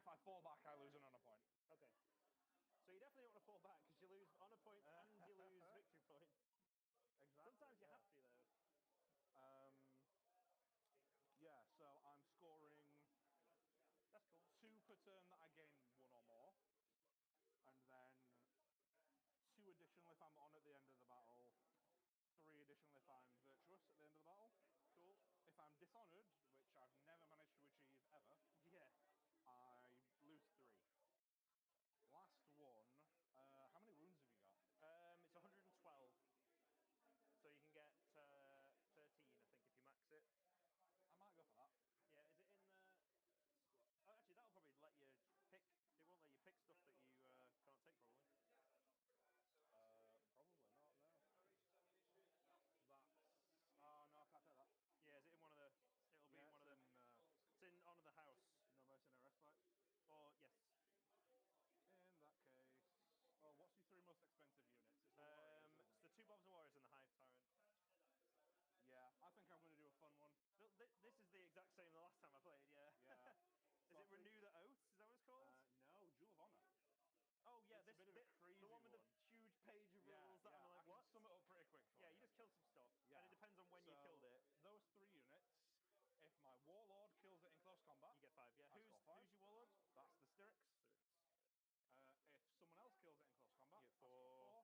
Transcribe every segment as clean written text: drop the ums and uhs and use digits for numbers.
if I fall back, I lose another point. Okay. So you definitely don't want to fall back because you lose honor points and you lose victory points. Exactly. Sometimes you have to though. Yeah, so I'm scoring. That's cool. 2 per turn that I gain 1 or more, and then 2 additional if I'm on at the end of the battle. 3 additional if I'm virtuous at the end of the battle. Cool. If I'm dishonored, which I've never managed to achieve ever, I lose 3. Last one. How many wounds have you got? It's 112. So you can get 13, I think, if you max it. I might go for that. Yeah, is it in the... Oh, actually, that'll probably let you pick... It won't let you pick stuff that you can't take, probably. Probably not, no. That's... Oh, no, I can't take that. Yeah, is it in one of the... It'll be in one of the... It's in Honor the House. No mercy, no respite. Or, yes. In that case... Oh, what's your 3 most expensive units? It's the Warriors, it's the 2 Bobs and Warriors and the Hive Tyrant. Yeah, I think I'm going to do a fun one. This is the exact same the last time I played, yeah. Yeah. Is it Renew the Oaths? Is that what it's called? No, Jewel of Honor. Oh, yeah, it's a bit of a crazy the one with one. the huge page of rules that I'm like, what? I can sum it up pretty quick for you. Yeah, you just killed some stuff. Yeah. And it depends on when you killed it. Those 3 units, if my Warlord kills it in close combat... You get 5, yeah. I score 5. Who's your Warlord? That's the Styrics. If someone else kills it in close combat, you get 4. I score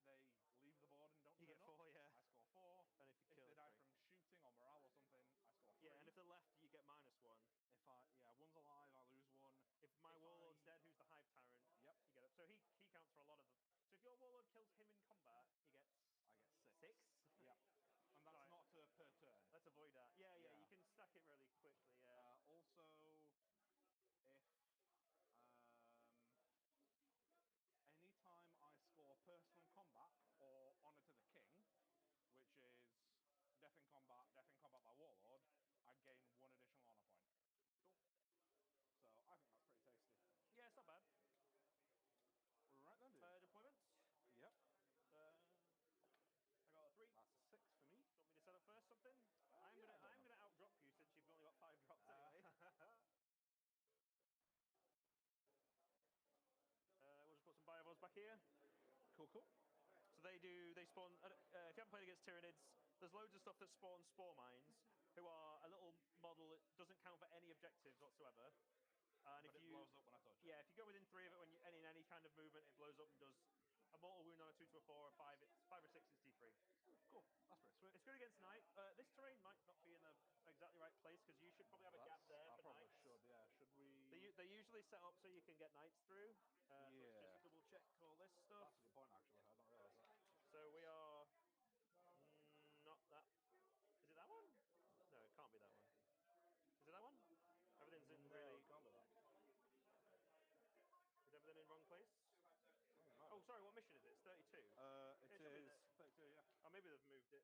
4. If they leave the board and don't you turn get 4, up, yeah. I score 4. And if they die from shooting or morale or something, I score 3. Yeah, and if they're left, you get -1. If one's alive, I lose 1. If my Warlord's dead, who's the Hive Tyrant? Yep. You get it. So he counts for a lot of them. So if your Warlord kills him in combat, he gets... I get 6. 6? Yep. And that's not per turn. Let's avoid that. Yeah, you can stack it really quickly, yeah. Also, if... anytime I score personal in combat or Honor to the King, which is death in combat by Warlord, I gain 1 additional honor point. Cool. So I think that's pretty tasty. Yeah, it's not bad. Right then, dude. Deployments? Yep. I got a 3. That's a 6 for me. Do you want me to set up first something? I'm gonna outdrop you since you've only got 5 drops anyway. We'll just put some Biovos back here. Cool. So they spawn, if you haven't played against Tyranids, there's loads of stuff that spawn spore mines, who are a little model that doesn't count for any objectives whatsoever. And but it blows up when I touch it. Yeah, if you go within 3 of it in any kind of movement, it blows up and does a mortal wound on a 2 to a 4 or 5. It's 5 or 6, it's D3. Cool, that's pretty sweet. It's good against Knight. This terrain might not be in the exactly right place because you should probably have a gap there for probably Knights. should, yeah. Should we... They usually set up so you can get Knights through. Let's just double check all this stuff. That's a good point, actually. I don't realise that. So we are not that. Is it that one? No, it can't be that one. Is it that one? Everything's in really. It can't be that. Is everything in wrong place? Oh, sorry. What mission is it? It's 32. It is 32. Yeah. Oh, maybe they've moved it.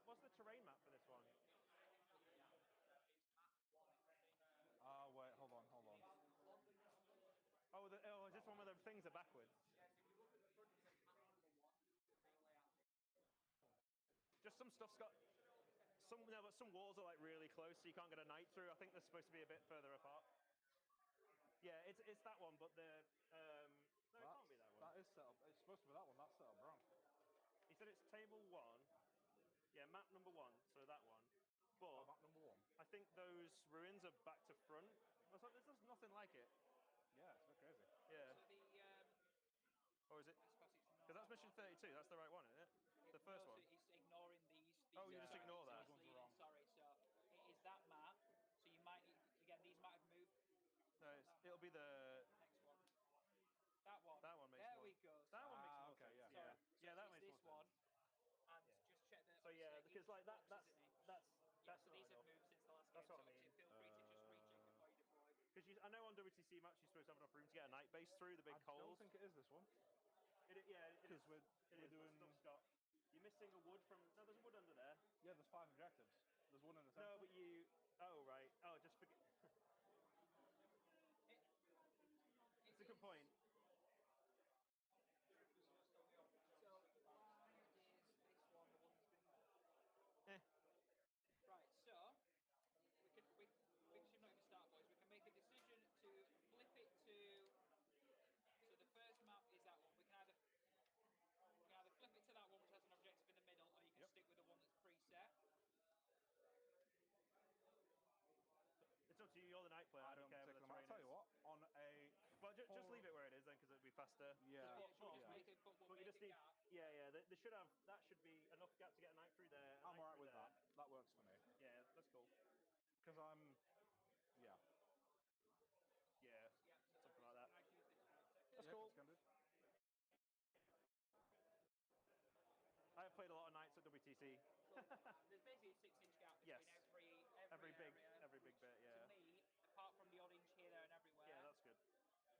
What's the terrain map for this one? Wait, hold on. Oh, is this one where the things are backwards? Just some stuff's got... but some walls are like really close, so you can't get a knight through. I think they're supposed to be a bit further apart. Yeah, it's that one, but the... no, it can't be that one. That is set up. It's supposed to be that one. That's set up wrong. He said it's table 1. Yeah, map number 1, so that one. But map number 1. I think those ruins are back to front. There's just nothing like it. Yeah, it's a bit crazy. Yeah. So or is it? Because that's mission 32. That's the right one, isn't it? The first one. So it's ignoring these. Oh, you just ignore that. These ones are wrong. Sorry. So it is that map. So you might again. These might have moved. No, it'll be the next one. That one. That one makes there more. We go. That one makes more okay, sense. Yeah. Yeah, that makes this more one. sense. And just check that. So yeah, because like that's so these have moved since the last game. That's what I mean. Feel free to just recheck before you deploy. Because I know on WTC maps you're supposed to have enough room to get a night base through the big holes. I don't think it is this one. It is. We're doing. You're missing a wood from. No, there's a wood under there. Yeah, there's 5 objectives. There's one in the center. No, but you. Oh right. Oh, just forget. It's a good point. So why did Yeah, they should have. That should be enough gap to get a knight through there. I'm alright with that. That works for me. Yeah, that's cool. Because yeah. Yeah, something like that. Can I choose this for 1 second? That's cool. Can do. I have played a lot of knights at WTC. There's basically a 6-inch gap between Yes. every big area, big bit. Yeah. To me, apart from the odd inch here, there, and everywhere, Yeah, that's good.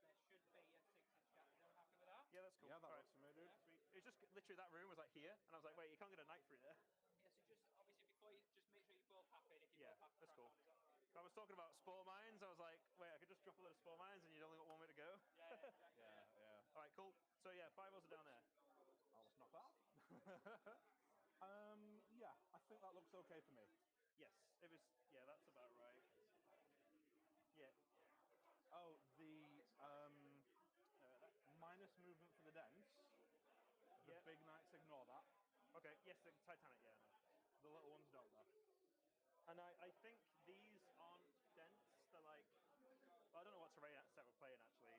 there should be a 6-inch gap. Is everyone happy with that? Yeah, that's cool. Yeah, that Right. works for me, dude. Yeah. Sweet. It's just literally that room was like here, and I was like, wait, you can't get a knight through there. Yeah, so just obviously before you just make sure you both happy. If you Yeah, both happy, that's crack cool. on, is that all right? I was talking about spore mines. I was like, wait, I could just drop a load of spore mines, and you'd only got 1 way to go. Yeah, exactly. Yeah. All right, cool. So yeah, 5 O's are down there. I'll just knock that out. Yeah, I think that looks okay for me. Yes, it was. Yeah, that's about right. Yeah. Oh, the minus movement for the dents. The Yeah. big knights ignore that. Okay. Yes, the Titanic. Yeah. No. The little ones don't, though. And I think these aren't dense. They're like, well, I don't know what terrain set we're playing actually.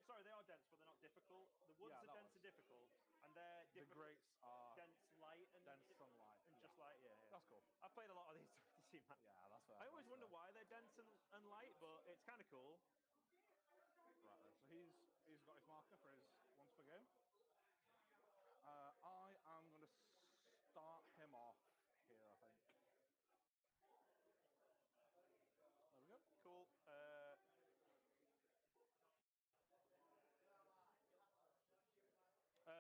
Sorry, they are dense, but they're not difficult. The woods Yeah, are dense and difficult, and they're The difficult. greats are dense light and dense sunlight. and just light. Yeah. That's cool. I've played a lot of these WTC maps. Yeah, that's fair. I always that's wonder fair. why they're dense and light, but it's kind of cool. Right then. So he's got his marker for his once per game. I am going to start him off here, I think. There we go. Cool.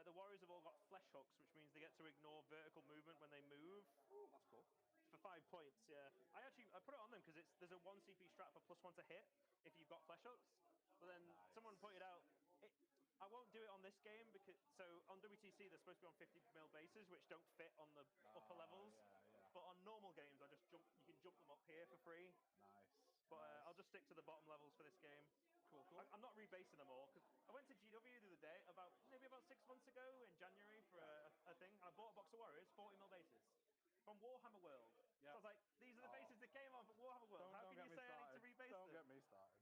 The warriors have all got flesh hooks, which means they get to ignore vertical movement when they move. Ooh, that's cool. For 5 points, yeah. I put it on them because there's a 1 CP strat for +1 to hit if you've got flesh hooks. But then someone pointed out, I won't do it on this game because on WTC they're supposed to be on 50mm bases, which don't fit on the upper levels. Yeah. But on normal games, you can jump them up here for free. Nice. But nice. I'll just stick to the bottom levels for this game. Cool. I'm not rebasing them all because I went to GW the other day maybe about 6 months ago in January for a thing, and I bought a box of Warriors 40mm bases from Warhammer World. Yeah. So I was like, these are the bases that came off at Warhammer World. How can you say I need to rebase Don't them? get me started.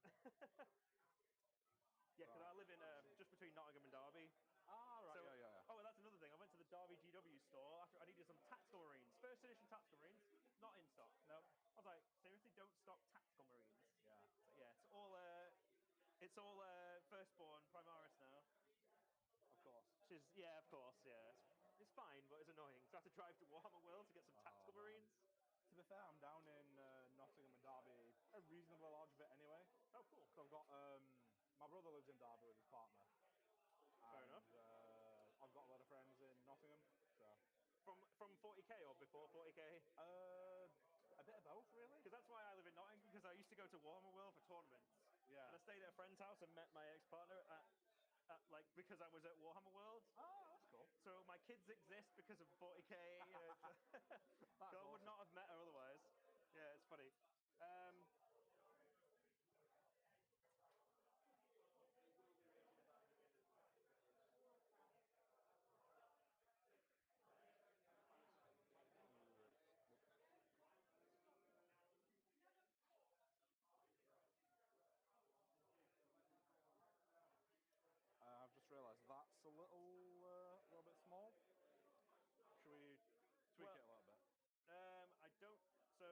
Yeah, because I live in just between Nottingham and Derby. Ah, right. So, Yeah. Oh, and that's another thing. I went to the Derby GW store after I needed some tactical marines. First edition tactical marines, not in stock. Nope. I was like, seriously, don't stock tactical marines. Yeah. So, yeah, it's all firstborn Primaris now. Of course. Which is, yeah, of course, yeah. It's fine, but it's annoying. So I have to drive to Warhammer World to get some tactical man. marines. To be fair, I'm down in Nottingham and Derby a reasonably large bit anyway. Oh, cool. So I've got my brother lives in Derby with his partner. Fair enough. I've got a lot of friends in Nottingham. So From 40k or before 40k? A bit of both, really. Because that's why I live in Nottingham, because I used to go to Warhammer World for tournaments. Yeah. And I stayed at a friend's house and met my ex-partner because I was at Warhammer World. Oh, that's cool. So my kids exist because of 40k. I awesome. would not have met her otherwise. Yeah, it's funny. I've just realised that's a little bit small. Should we tweak it a little bit? I don't. So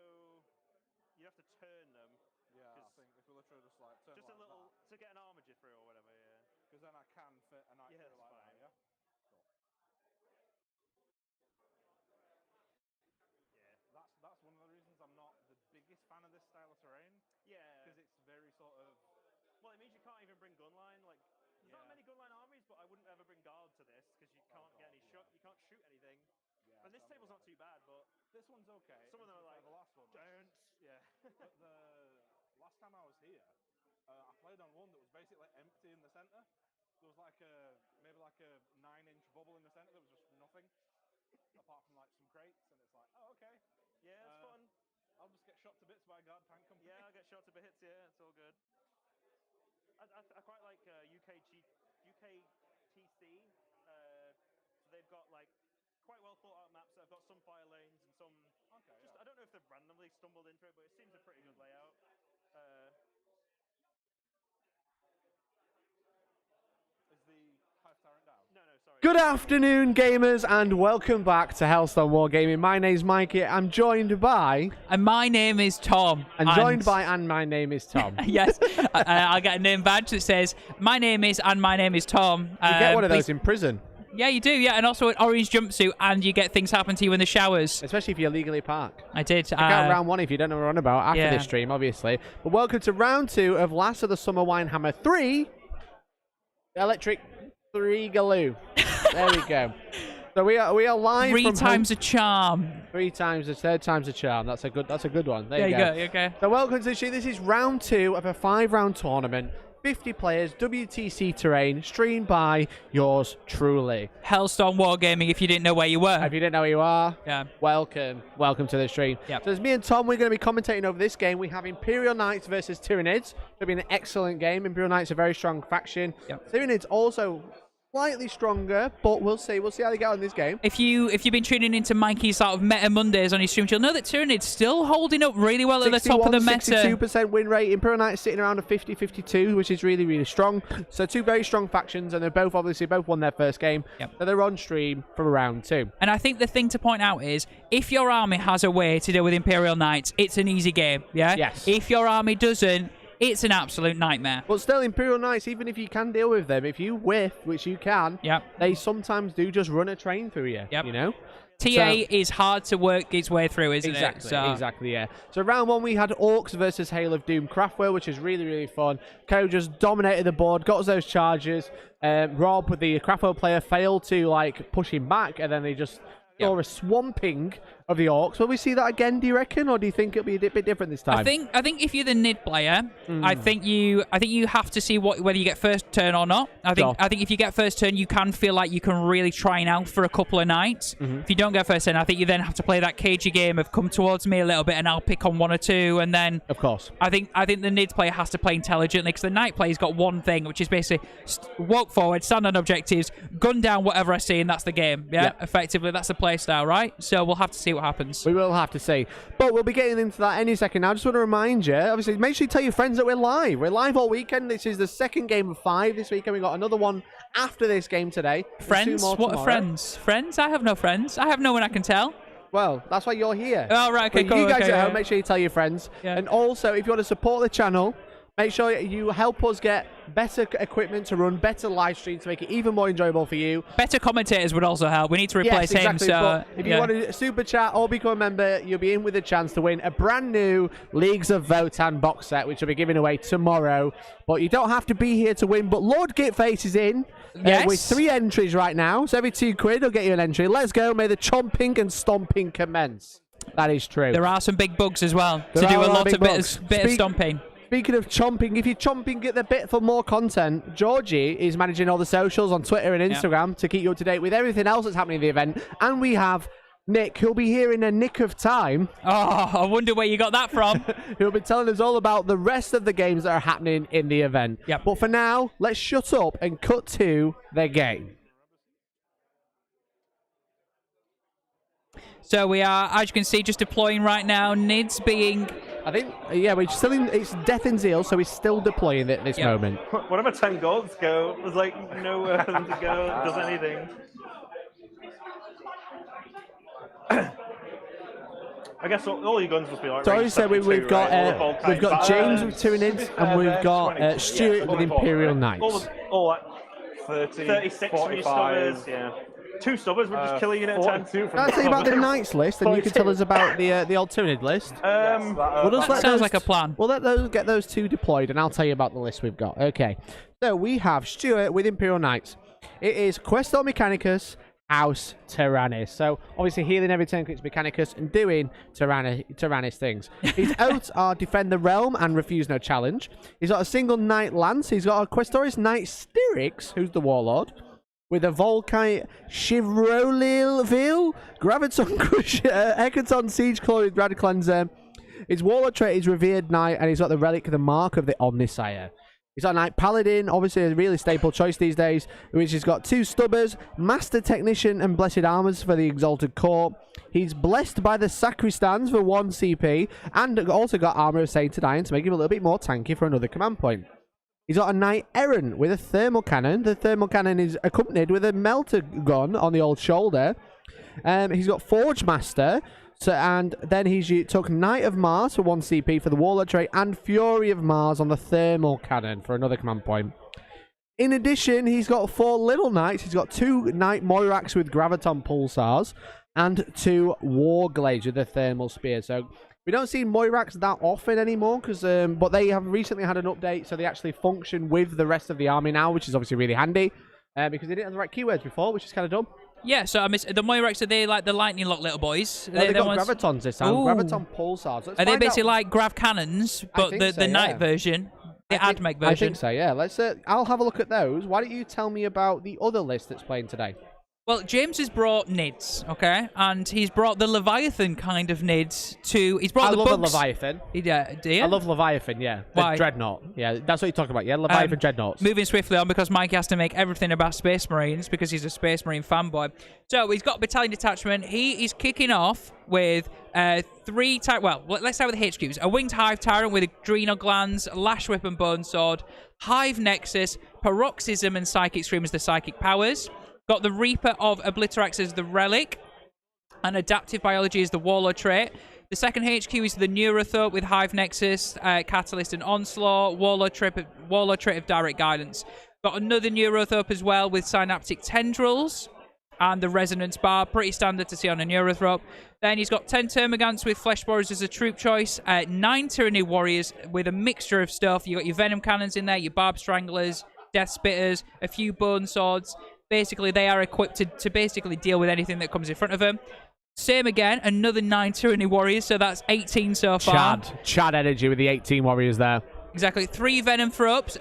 you have to turn them. Yeah, I think if we literally just like turn Just like a little to get an armager through or whatever. Yeah. because then I can fit a knight Yeah, through that's like fine. that. Yeah. Cool. Yeah. That's one of the reasons I'm not the biggest fan of this style of terrain. Yeah. Because it's very sort of. Well, it means you can't even bring gunline. Like, there's not many gunline armies, but I wouldn't ever bring guard to this because you can't get any shot. You can't shoot anything. Yeah, And this table's not too bad, but this one's okay. some of them are like the last one. don't. Yeah. But the last time I was here, I played on one that was basically empty in the centre. There was like maybe like a 9-inch bubble in the centre. There was just nothing apart from like some crates, and it's like, oh okay. Yeah, it's fun. I'll just get shot to bits by a guard tank company. Yeah, I'll get shot to bits. Yeah, it's all good. I quite like UKTC. So they've got like quite well thought out maps that have got some fire lanes and some. Okay. Just yeah. I don't know if they've randomly stumbled into it, but it seems a pretty good layout. Is the high Good afternoon, gamers, and welcome back to Hellstorm Wargaming. My name's Mikey. I'm joined by... And my name is Tom. And joined by... And my name is Tom. Yes. I get a name badge that says, my name is... And my name is Tom. You get one of those in prison. Yeah, you do, yeah. And also an orange jumpsuit, and you get things happen to you in the showers. Especially if you're legally parked. I did. Check out round 1 if you don't know what we're on about after this stream, obviously. But welcome to round 2 of Last of the Summer Winehammer 3. Electric 3 Galoo. There we go. So we are live. 3 times a charm. 3 times, the third time's a charm. That's a good one. There you go. Okay. So welcome to the show. This is round 2 of a 5-round tournament. 50 players, WTC terrain, streamed by yours truly. Hellstorm Wargaming, if you didn't know where you were. If you didn't know who you are, yeah. Welcome to the stream. Yep. So it's me and Tom. We're going to be commentating over this game. We have Imperial Knights versus Tyranids. It'll be an excellent game. Imperial Knights are a very strong faction. Yep. Tyranids also slightly stronger, but we'll see. We'll see how they get on this game. If you've been tuning into Mikey's sort of Meta Mondays on his stream, you'll know that Tyranid's still holding up really well at the top of the meta. 62% win rate. Imperial Knights sitting around a 50-52, which is really, really strong. So 2 very strong factions, and they're both won their first game. Yep. So they're on stream for round 2. And I think the thing to point out is, if your army has a way to deal with Imperial Knights, it's an easy game. Yeah. Yes. If your army doesn't, it's an absolute nightmare. But still, Imperial Knights, even if you can deal with them, if you whiff, which you can, they sometimes do just run a train through you, you know? TA is hard to work its way through, isn't it? Exactly, yeah. So round 1, we had Orcs versus Hail of Doom Craftware, which is really, really fun. Co just dominated the board, got us those charges. Rob, the Craftware player, failed to push him back, and then they just saw a swamping of the Orcs. Will we see that again, do you reckon, or do you think it'll be a bit different this time? I think if you're the NID player, I think you have to see whether you get first turn or not. I think if you get first turn, you can feel like you can really try and out for a couple of nights. If you don't get first turn, I think you then have to play that cagey game of come towards me a little bit and I'll pick on 1 or 2, and then of course I think the NID player has to play intelligently, because the Knight player's got one thing, which is basically walk forward, stand on objectives, gun down whatever I see, and that's the game. Effectively that's the play style, right? So we'll have to see what happens. We will have to see. But we'll be getting into that any second now. I just want to remind you, obviously, make sure you tell your friends that we're live. We're live all weekend. This is the second game of 5 this weekend. We've got another one after this game today. Friends? What are friends? Friends? I have no friends. I have no one I can tell. Well, that's why you're here. Oh, right, okay, cool. You guys at home, make sure you tell your friends. Yeah. And also, if you want to support the channel, make sure you help us get better equipment to run better live streams to make it even more enjoyable for you. Better commentators would also help. We need to replace him. So but if you want to super chat or become a member, you'll be in with a chance to win a brand new Leagues of Votan box set, which will be given away tomorrow. But you don't have to be here to win. But Lord Gitface is in with 3 entries right now. So every £2 will get you an entry. Let's go. May the chomping and stomping commence. That is true. There are some big bugs as well to do a lot of bit of stomping. Speaking of chomping, if you're chomping at the bit for more content, Georgie is managing all the socials on Twitter and Instagram to keep you up to date with everything else that's happening in the event. And we have Nick, who'll be here in a nick of time. Oh, I wonder where you got that from. Who'll be telling us all about the rest of the games that are happening in the event. Yep. But for now, let's shut up and cut to the game. So we are, as you can see, just deploying right now. NID's being... I think, we're still in, it's Death and Zeal, so we're still deploying at this moment. Whatever 10 goals go, there's nowhere for them to go, does anything. I guess all your guns must be like... So I said we've got James with Tyranids, and we've got Stuart with Imperial Knights. All 30, 36 45, yeah. 2 stubbers would just kill a unit of 10. Can I tell you about the Knights list, and you can tell us about the old Tyranid list? That sounds like a plan. We'll get those 2 deployed, and I'll tell you about the list we've got. Okay. So we have Stuart with Imperial Knights. It is Questor Mechanicus, House Tyrannus. So obviously healing every turn clicks Mechanicus and doing Tyrannus things. His oaths are Defend the Realm and Refuse No Challenge. He's got a single Knight Lance. He's got a Questoris Knight Styrix, who's the Warlord, with a Volkite Chivrolilville, Graviton Crusher, Hecaton Siege Claw with Rad Cleanser. His Warlord trait is Revered Knight, and he's got the Relic, the Mark of the Omnisire. He's got a Knight Paladin, obviously a really staple choice these days, which has got 2 Stubbers, Master Technician and Blessed Armors for the Exalted Court. He's blessed by the Sacristans for 1 CP, and also got Armor of Sainted Iron to make him a little bit more tanky for another command point. He's got a Knight Errant with a thermal cannon. The thermal cannon is accompanied with a melter gun on the old shoulder. He's got Forge Master. So, and then he took Knight of Mars for 1 CP for the Warlord trait and Fury of Mars on the thermal cannon for another command point. In addition, he's got 4 Little Knights. He's got 2 Knight Moirax with Graviton Pulsars and 2 Warglaives with the thermal spear. So we don't see Moirax that often anymore, but they have recently had an update, so they actually function with the rest of the army now, which is obviously really handy, because they didn't have the right keywords before, which is kind of dumb. Yeah, so I miss the Moirax. Are they like the lightning lock little boys? They've got Gravitons this time. Graviton Pulsars. Are they basically like Grav Cannons, but the Knight version? The AdMech version? I think so, yeah. I'll have a look at those. Why don't you tell me about the other list that's playing today? Well, James has brought NIDS, okay? And he's brought the Leviathan kind of NIDS to... He's brought I the love bugs. a Leviathan. Yeah, do you? I love Leviathan, yeah. Why? The Dreadnought. Yeah, that's what you're talking about, yeah? Leviathan Dreadnoughts. Moving swiftly on, because Mike has to make everything about Space Marines, because he's a Space Marine fanboy. So, he's got a battalion detachment. He is kicking off with 3 type... Well, let's start with the HQs. A Winged Hive Tyrant with Adrenal Glands, Lash Whip and Bone Sword, Hive Nexus, Paroxysm and Psychic Scream as the Psychic Powers. Got the Reaper of Obliterax as the Relic, and Adaptive Biology as the Warlord trait. The second HQ is the Neurothorpe with Hive Nexus, Catalyst and Onslaught, Warlord trait of Direct Guidance. Got another Neurothorpe as well with Synaptic Tendrils and the Resonance Bar, pretty standard to see on a Neurothorpe. Then he's got 10 Termagants with Flesh Borers as a troop choice, 9 Tyranid Warriors with a mixture of stuff. You got your Venom Cannons in there, your Barb Stranglers, Death Spitters, a few Bone Swords. Basically, they are equipped to basically deal with anything that comes in front of them. Same again, another 9 Tyranid Warriors, so that's 18 so far. Chad energy with the 18 Warriors there. Exactly. 3 Venom Throps.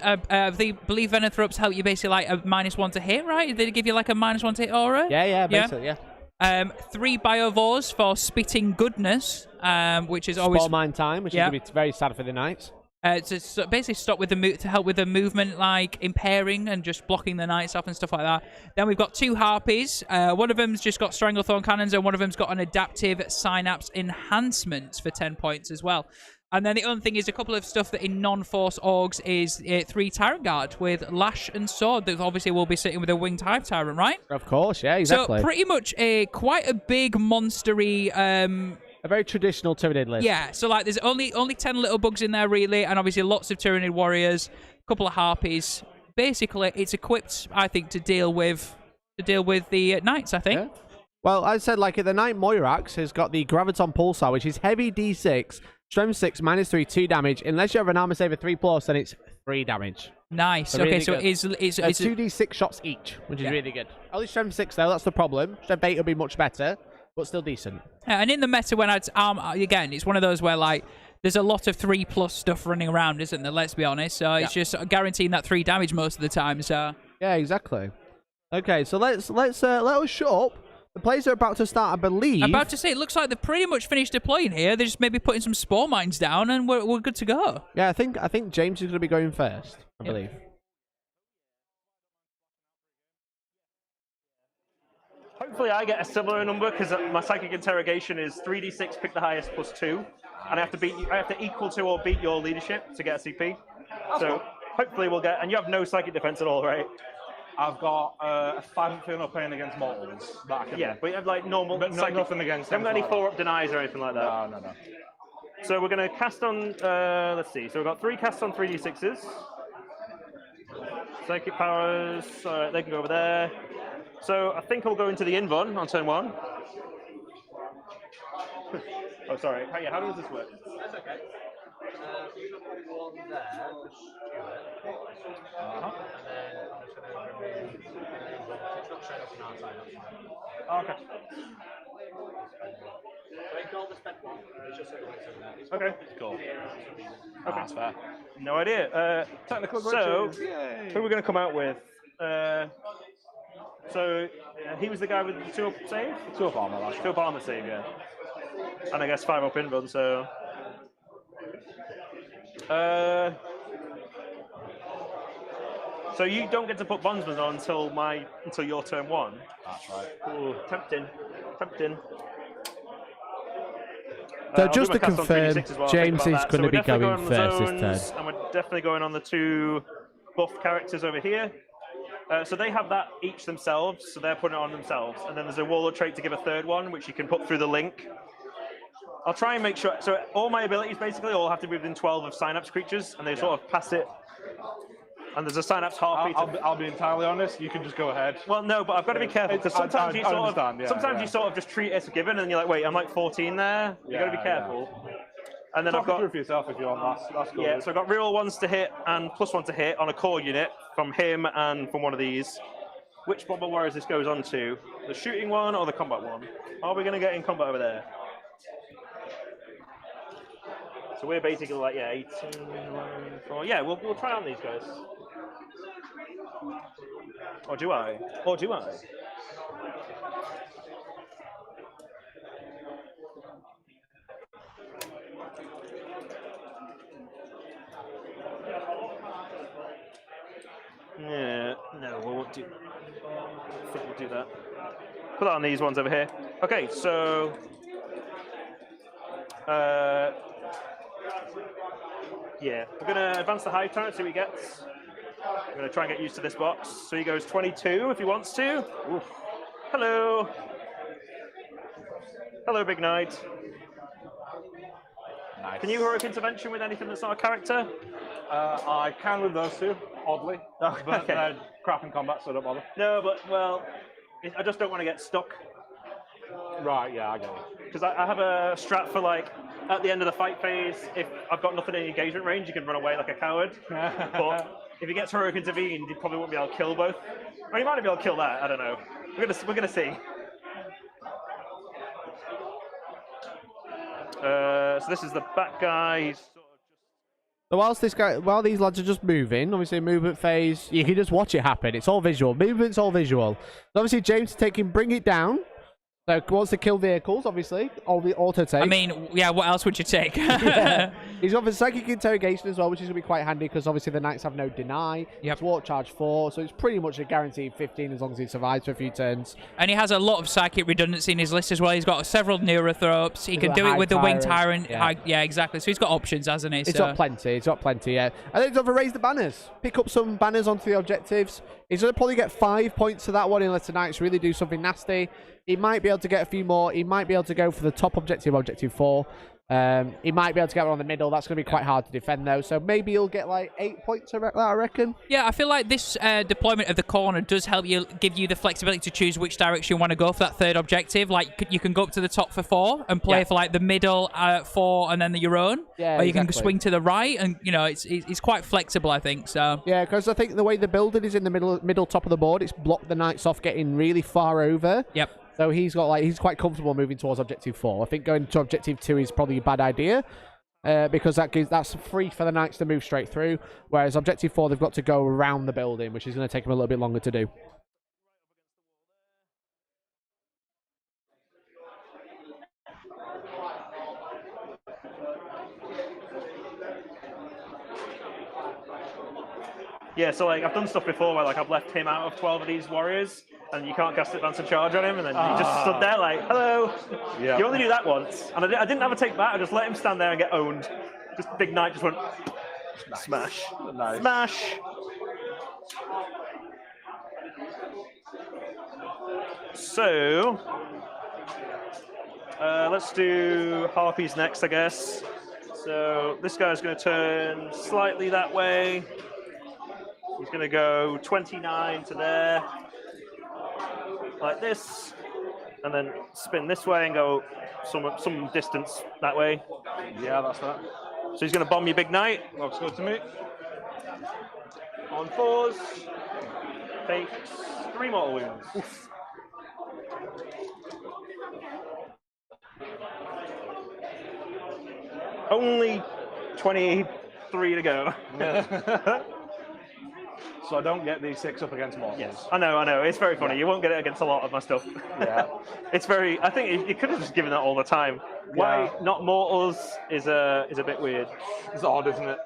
They believe Venom Throps help you basically like a -1 to hit, right? They give you like a -1 to hit aura? Yeah, basically, yeah. 3 Biovores for Spitting Goodness, which is always... Spore Mine Time, which is going to be very sad for the Knights. To basically stop with to help with the movement, like impairing and just blocking the Knights off and stuff like that. Then we've got 2 Harpies. One of them's just got Stranglethorn Cannons, and one of them's got an Adaptive Synapse Enhancement for 10 points as well. And then the other thing is a couple of stuff that in non-force orgs is 3 Tyrant Guard with Lash and Sword that obviously will be sitting with a Winged Hive Tyrant, right? Of course, yeah, exactly. So pretty much quite a big monstery... a very traditional Tyranid list. Yeah, so like there's only 10 little bugs in there really, and obviously lots of Tyranid Warriors, a couple of Harpies. Basically, it's equipped, I think, to deal with the Knights, I think. Yeah. Well, as I said, like the Knight Moirax has got the Graviton Pulsar, which is heavy D6, strength 6, -3, 2 damage. Unless you have an armor save of 3+, then it's 3 damage. Nice. So okay, really so it's 2d6 shots each, which is really good. Only strength 6 though, that's the problem. Strength 8 will be much better, but still decent. Yeah, and in the meta, when again, it's one of those where like there's a lot of 3+ stuff running around, isn't there? Let's be honest. So it's just guaranteeing that 3 damage most of the time. So yeah, exactly. Okay, so let us shut up. The players are about to start, I believe. About to say, it looks like they've pretty much finished deploying here. They're just maybe putting some spore mines down, and we're good to go. Yeah, I think James is going to be going first, I believe. Hopefully I get a similar number, because my Psychic Interrogation is 3d6, pick the highest, +2. And I have to equal to or beat your leadership to get a CP. So hopefully we'll get... And you have no Psychic Defense at all, right? I've got a 5 feeling of pain against mortals. That I can but you have like normal... But nothing against them. You haven't got any 4-up denies or anything like that? No. So we're going to cast on... let's see. So we've got 3 casts on 3d6s. Psychic powers. They can go over there. So I think I'll go into the Invon on turn 1. Oh, sorry. How does this work? That's okay. You look at one there, the Steward, and then I'm just going to remove it's not showing up in our side. Okay. So ignore the spent one, it's just so it's over there. It's okay. Cool. Okay. That's fair. No idea. Technical so, glitches. who are we going to come out with? So, he was the guy with the 2-up save? 2-up armor, last 2-up armor save, yeah. And I guess 5-up invuln, so... So you don't get to put bondsmen on until your turn 1. That's right. Ooh, tempting. So just to confirm, well, James is going to be going first this turn. And we're definitely going on the 2 buff characters over here. So they have that each themselves, so they're putting it on themselves. And then there's a warlord trait to give a third one, which you can put through the link. I'll try and make sure. So all my abilities basically all have to be within 12 of synapse creatures, and they sort of pass it. And there's a synapse heartbeat. I'll be entirely honest. You can just go ahead. Well, no, but I've got to be careful because sometimes you sort of just treat it as a given, and you're like, wait, I'm like 14 there. You got to be careful. And then I've got through for yourself if you want. That's cool. Yeah, so I've got real ones to hit and +1 to hit on a core unit from him and from one of these. Which Bomber Warriors this goes on to? The shooting one or the combat one? Are we going to get in combat over there? So we're basically like, yeah, 18, 4. Yeah, we'll try on these guys. Or do I? Or do I? Yeah, no, we won't do. I think we'll do that. Put that on these ones over here. Okay, so. Yeah, we're going to advance the high turret, see what he gets. We're going to try and get used to this box. So he goes 22 if he wants to. Oof. Hello. Hello, Big Knight. Nice. Can you heroic intervention with anything that's not a character? I can with those two, oddly. But Okay. they're crap in combat, so don't bother. No, but, well, I just don't want to get stuck. Right, yeah, I get it. Because I have a strat for, like, at the end of the fight phase, if I've got nothing in engagement range, you can run away like a coward. But if he gets heroic intervened, he probably won't be able to kill both. Or he might be able to kill that, I don't know. We're gonna see. So this is the back guy. He's sort of just... So while these lads are just moving, obviously movement phase, you can just watch it happen. It's all visual. Movement's all visual. So obviously James bring it down. So wants to kill vehicles, obviously. All the auto take. I mean, yeah, what else would you take? Yeah. He's got the psychic interrogation as well, which is going to be quite handy because obviously the knights have no deny. Yep. Thwart charge 4, so it's pretty much a guaranteed 15 as long as he survives for a few turns. And he has a lot of psychic redundancy in his list as well. He's got several neurothropes. He can do it with the Winged Tyrant. Yeah, exactly. So he's got options, hasn't he? He's got plenty. He's got plenty, yeah. And then he's going to raise the banners. Pick up some banners onto the objectives. He's going to probably get 5 points to that one unless the knights really do something nasty. He might be able to get a few more. He might be able to go for the top objective, objective 4. He might be able to get one on the middle. That's going to be quite hard to defend, though. So maybe he'll get like 8 points, I reckon. Yeah, I feel like this deployment of the corner does help you, give you the flexibility to choose which direction you want to go for that third objective. Like, you can go up to the top for 4 and play for like the middle 4 and then your own. Yeah, or you can swing to the right, and you know it's quite flexible, I think. So yeah, because I think the way the building is in the middle top of the board, it's blocked the knights off getting really far over. Yep. So he's quite comfortable moving towards objective 4. I think going to objective 2 is probably a bad idea because that's free for the knights to move straight through. Whereas objective 4, they've got to go around the building, which is going to take them a little bit longer to do. Yeah, so like I've done stuff before where like I've left him out of 12 of these warriors, and you can't cast advance and charge on him, and then he just stood there like, hello. Yep. You only do that once, and I didn't have a take back. I just let him stand there and get owned. Just Big Knight just went smash, smash. So let's do Harpies next, I guess. So this guy's going to turn slightly that way. He's going to go 29 to there, like this, and then spin this way and go some distance that way. Yeah, that's that. So he's going to bomb your Big Knight. Looks good to me. On 4s, takes 3 mortal wounds. Oof. Only 23 to go. So I don't get these 6 up against mortals. Yes, I know. It's very funny. You won't get it against a lot of my stuff. Yeah. It's very. I think you could have just given that all the time. Why not mortals is a bit weird. It's odd, isn't it?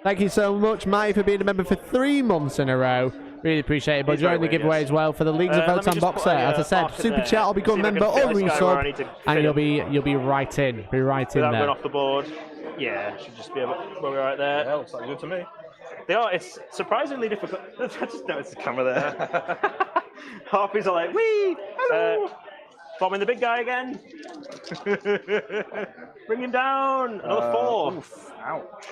Thank you so much, Matty, for being a member for 3 months in a row. Really appreciate it. But join the giveaway as well for the Leagues of Votan Boxer. As I said, super chat or become a member or resub, and you'll be right in. Be right in there. Without going off the board. Yeah, should just be able where we're right there. Yeah, looks like good to me. They are. It's surprisingly difficult. I just noticed the camera there. Harpies are like, wee! Bombing the big guy again. Bring him down. Another 4. Oof, ouch.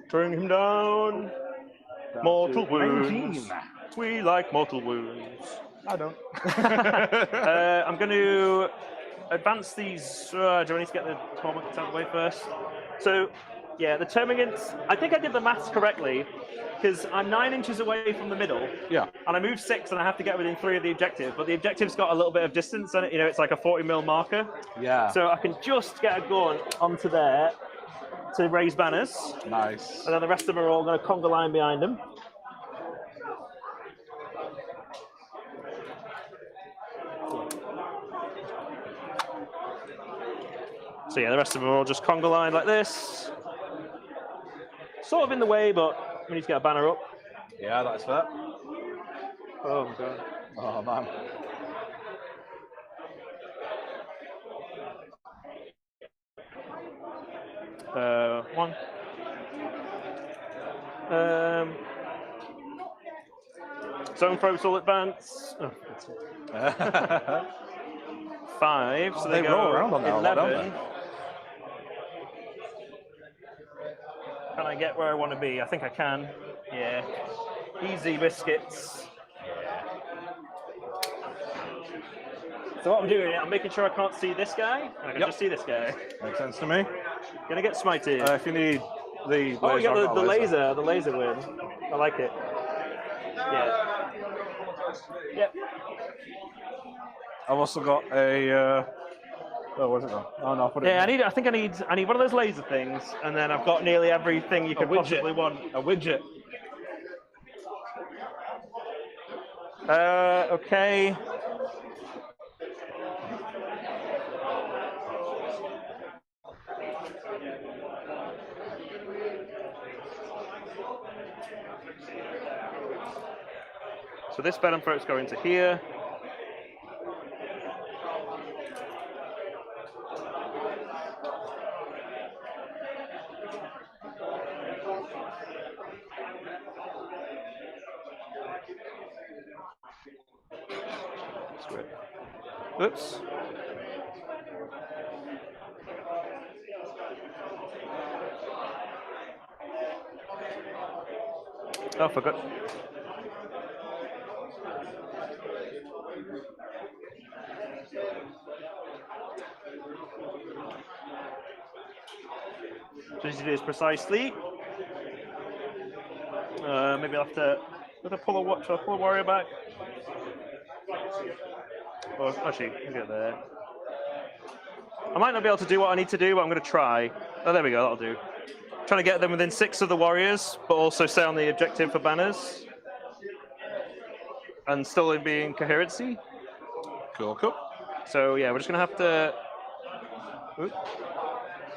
Bring him down. Down Mortal to wounds. 19. We like mortal wounds. I don't. I'm going to advance these. Do I need to get the torments out of the way first? So, yeah, the termagants. I think I did the maths correctly because I'm 9 inches away from the middle. Yeah. And I move 6, and I have to get within 3 of the objective. But the objective's got a little bit of distance on it. You know, it's like a 40mm marker. Yeah. So I can just get a gun onto there to raise banners. Nice. And then the rest of them are all going to conga line behind them. So yeah, the rest of them are all just conga line like this. Sort of in the way, but we need to get a banner up. Yeah, that's fair. Oh my god. Oh man. One. Zone probes all advance. Oh, 5. So They they roll go around on there a lot, don't 11. Can I get where I want to be? I think I can. Yeah. Easy biscuits. So what I'm doing, I'm making sure I can't see this guy, and I can just see this guy. Makes sense to me. Gonna get smited. If you need the Oh, you I've got got the laser win. I like it. Yeah. Yep. I've also got a. Oh, where's it gone? Oh no, I put it. Yeah, in I think I need one of those laser things, and then I've got nearly everything you could possibly want. A widget. Okay. So this venom throat's going to here. Oops. Oh, forgot. So what you do is precisely. Maybe I'll have to pull a warrior back. Or actually, we'll get there. I might not be able to do what I need to do, but I'm going to try. Oh, there we go. That'll do. Trying to get them within 6 of the warriors, but also stay on the objective for banners, and still be in coherency. Cool, cool. So yeah, we're just going to have to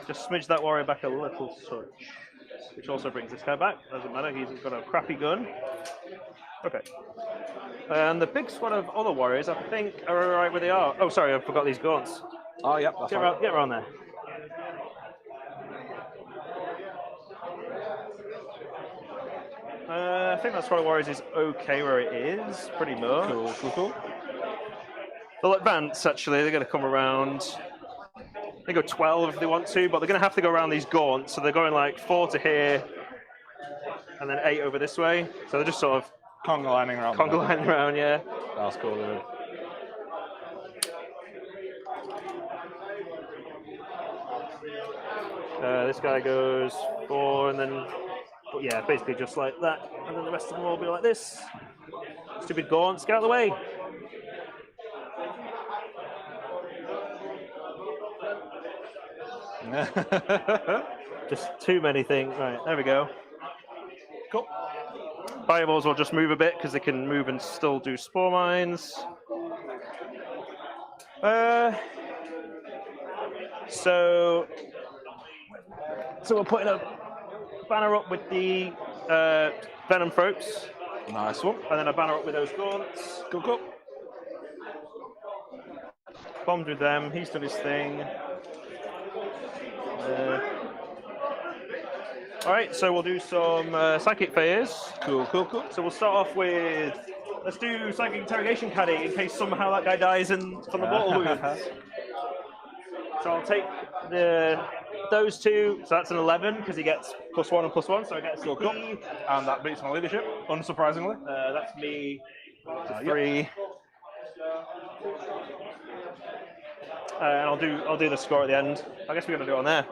just smidge that warrior back a little touch, which also brings this guy back. Doesn't matter. He's got a crappy gun. Okay. And the big squad of other warriors, I think, are alright where they are. Oh, sorry, I forgot these gaunts. Oh, yep, that's right. Get around there. I think that squad of warriors is okay where it is, pretty much. Cool, cool, cool. They'll advance, actually. They're going to come around. They go 12 if they want to, but they're going to have to go around these gaunts. So they're going like 4 to here, and then 8 over this way. So they're just sort of Conga lining around. conga lining around, yeah. That's cool, dude. This guy goes 4, and then, but yeah, basically just like that. And then the rest of them will be like this. Stupid gaunts, get out of the way. Just too many things. Right, there we go. Cool. Fireballs will just move a bit because they can move and still do spore mines. So we're putting a banner up with the venom throats. Nice one. And then a banner up with those gaunts. Cool, cool. Bombed with them. He's done his thing. All right, so we'll do some psychic phase. Cool. So we'll start off with, let's do psychic interrogation caddy in case somehow that guy dies from the mortal wounds. So I'll take those two. So that's an 11 because he gets +1 and +1. So I get CP. And that beats my leadership, unsurprisingly. That's me. 3. And I'll do the score at the end. I guess we're gonna do it on there.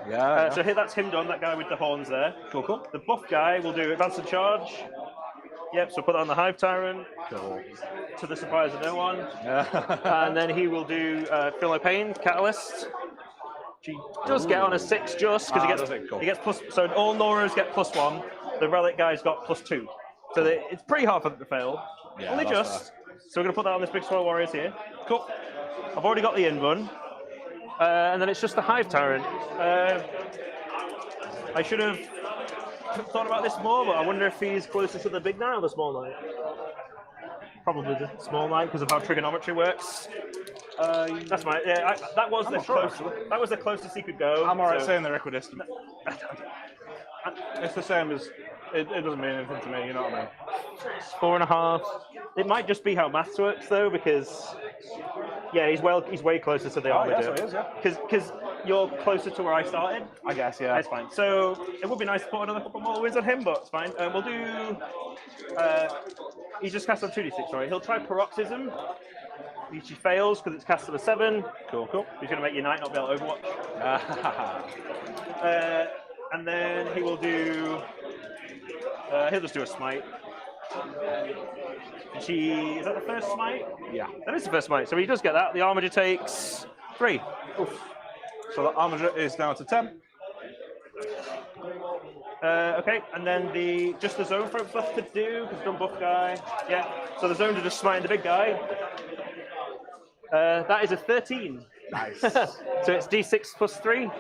Yeah. So here, that's him done. That guy with the horns there. Cool. The buff guy will do advance and charge. Yep. So put that on the Hive Tyrant. Cool. To the surprise of no one. And then he will do Feel No Pain Catalyst. He does get on a 6 just because he gets plus. So all Noras get +1. The relic guy's got +2. So it's pretty hard for them to fail. Yeah, Only just. So we're gonna put that on this big Spoil Warriors here. Cool. I've already got the Invun. And then it's just the Hive Tyrant. I should have thought about this more, but I wonder if he's closer to the big knight or the small knight. Probably the small knight because of how trigonometry works. That's my that was the closest. That was the closest he could go. I'm alright saying they're equidistant. It's the same as it doesn't mean anything to me. You know what I mean? 4.5. It might just be how maths works though, because he's way closer to the armor. Yes, it is, yeah. Because you're closer to where I started. I guess, yeah. That's fine. So it would be nice to put another couple more wins on him, but it's fine. We'll do. He just casts on 2d6. Right? He'll try Paroxysm. He fails because it's cast on a 7. Cool. He's going to make your knight not be able to Overwatch. And then he will do. He'll just do a smite. Is that the first smite? Yeah. That is the first smite. So he does get that. The Armiger takes 3. Oof. So the Armiger is down to 10. Okay, and then just the zone throat buff to do, because done buff guy. Yeah, so the zone to just smite the big guy. That is a 13. Nice. So it's d6 +3.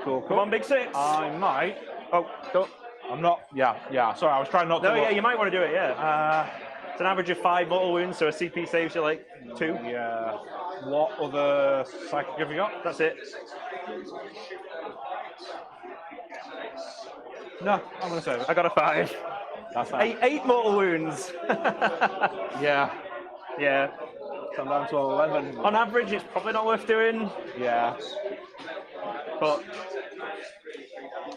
Cool. Come on, big 6. I might. Oh, don't. I'm not. Yeah. Sorry, I was trying not to. No, yeah, you might want to do it. Yeah. It's an average of 5 mortal wounds, so a CP saves you like 2. Yeah. What other psychic have you got? That's it. No, I'm gonna save it. I got a 5. That's fine. 8 mortal wounds. Yeah. Yeah. So I'm down to 11. On average, it's probably not worth doing. Yeah. But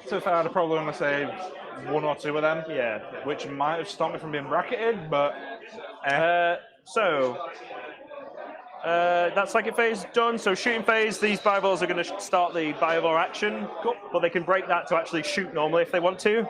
to be fair, I'd probably want to save 1 or 2 of them. Yeah. Which might have stopped me from being bracketed, but. That psychic phase done. So shooting phase, these Bibles are going to start the Bible action, but they can break that to actually shoot normally if they want to.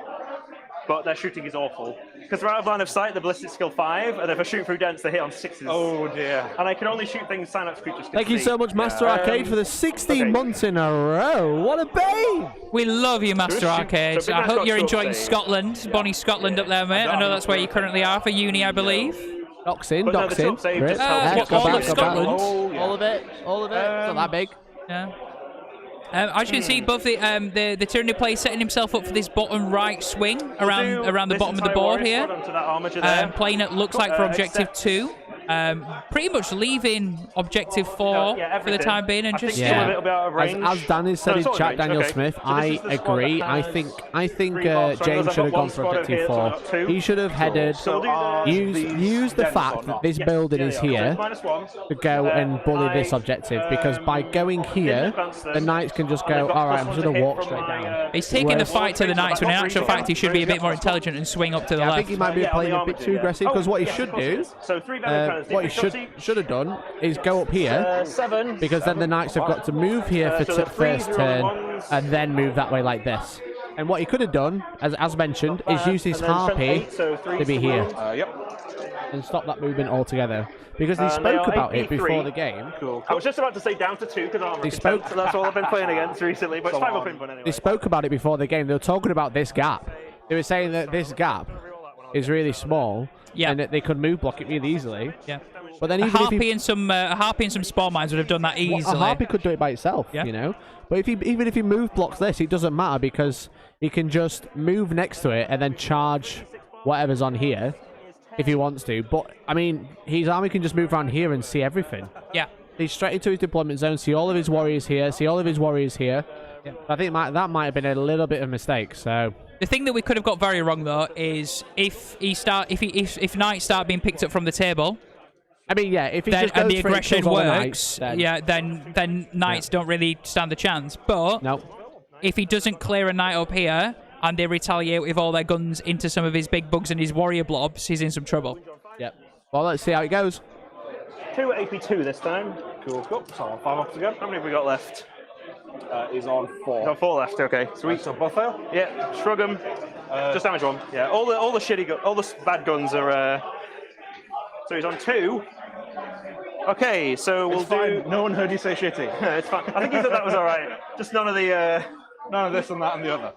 But their shooting is awful. Because they're out of line of sight, the ballistic skill 5, and if I shoot through dents, they hit on 6s. Oh dear. And I can only shoot things Synapse creatures can Thank you see. so much, Master Arcade, for the 16 months in a row. What a babe! We love you, Master Arcade. So I hope you're enjoying save. Scotland, bonnie Scotland up there, mate. I know that's where you currently are for uni, I believe. Docks in, But no, docks the in. top save Great. just helps. What, Go all back, of go back. Scotland? Oh, yeah. All of it. All of it. It's not that big. Yeah. As you can see, above the Tyranid player setting himself up for this bottom right swing around the bottom of the board here. Playing it looks like for objective 2. Pretty much leaving objective 4 for the time being, and just As Danny said in chat, Daniel Smith, I agree. I think James should have gone for objective 4. He should have headed. Use the fact that this building is here to go and bully this objective, because by going here, the knights can just go, all right, I'm just going to walk straight down. He's taking the fight to the knights, when in actual fact he should be a bit more intelligent and swing up to the left. I think he might be playing a bit too aggressive, because what he should do, what he should have done, is go up here, because then the knights have got to move here for first turn, and then move that way like this. And what he could have done, as mentioned, is use his harpy to be here. And stop that movement altogether. Because they spoke about it before the game. I was just about to say down to 2 because they spoke. So that's all I've been playing against recently. But it's 5 up in fun anyway. They spoke about it before the game. They were talking about this gap. They were saying that this gap is really small, and that they could move block it really easily. Yeah. But then a harpy and some spawn mines would have done that easily. A harpy could do it by itself, you know. But even if he move blocks this, it doesn't matter, because he can just move next to it and then charge whatever's on here if he wants to. But I mean, his army can just move around here and see everything. Yeah. He's straight into his deployment zone. See all of his warriors here. See all of his warriors here. Yeah. I think that might have been a little bit of a mistake. So the thing that we could have got very wrong though is if knights start being picked up from the table. I mean, yeah, if he then, just goes and the for it, aggression kills all the works, knights, then knights don't really stand a chance. But if he doesn't clear a knight up here and they retaliate with all their guns into some of his big bugs and his warrior blobs, he's in some trouble. Yep. Well, let's see how it goes. 2 AP2 this time. Cool. So on 5 up to go. How many have we got left? He's on 4. We've got 4 left. Okay, sweet. So both fail. Yeah, shrug them. Just damage 1. Yeah, all the bad guns are. So he's on 2. Okay, so we'll do. No one heard you say shitty. It's fine. I think he thought that was all right. Just none of the. None of this and that and the other.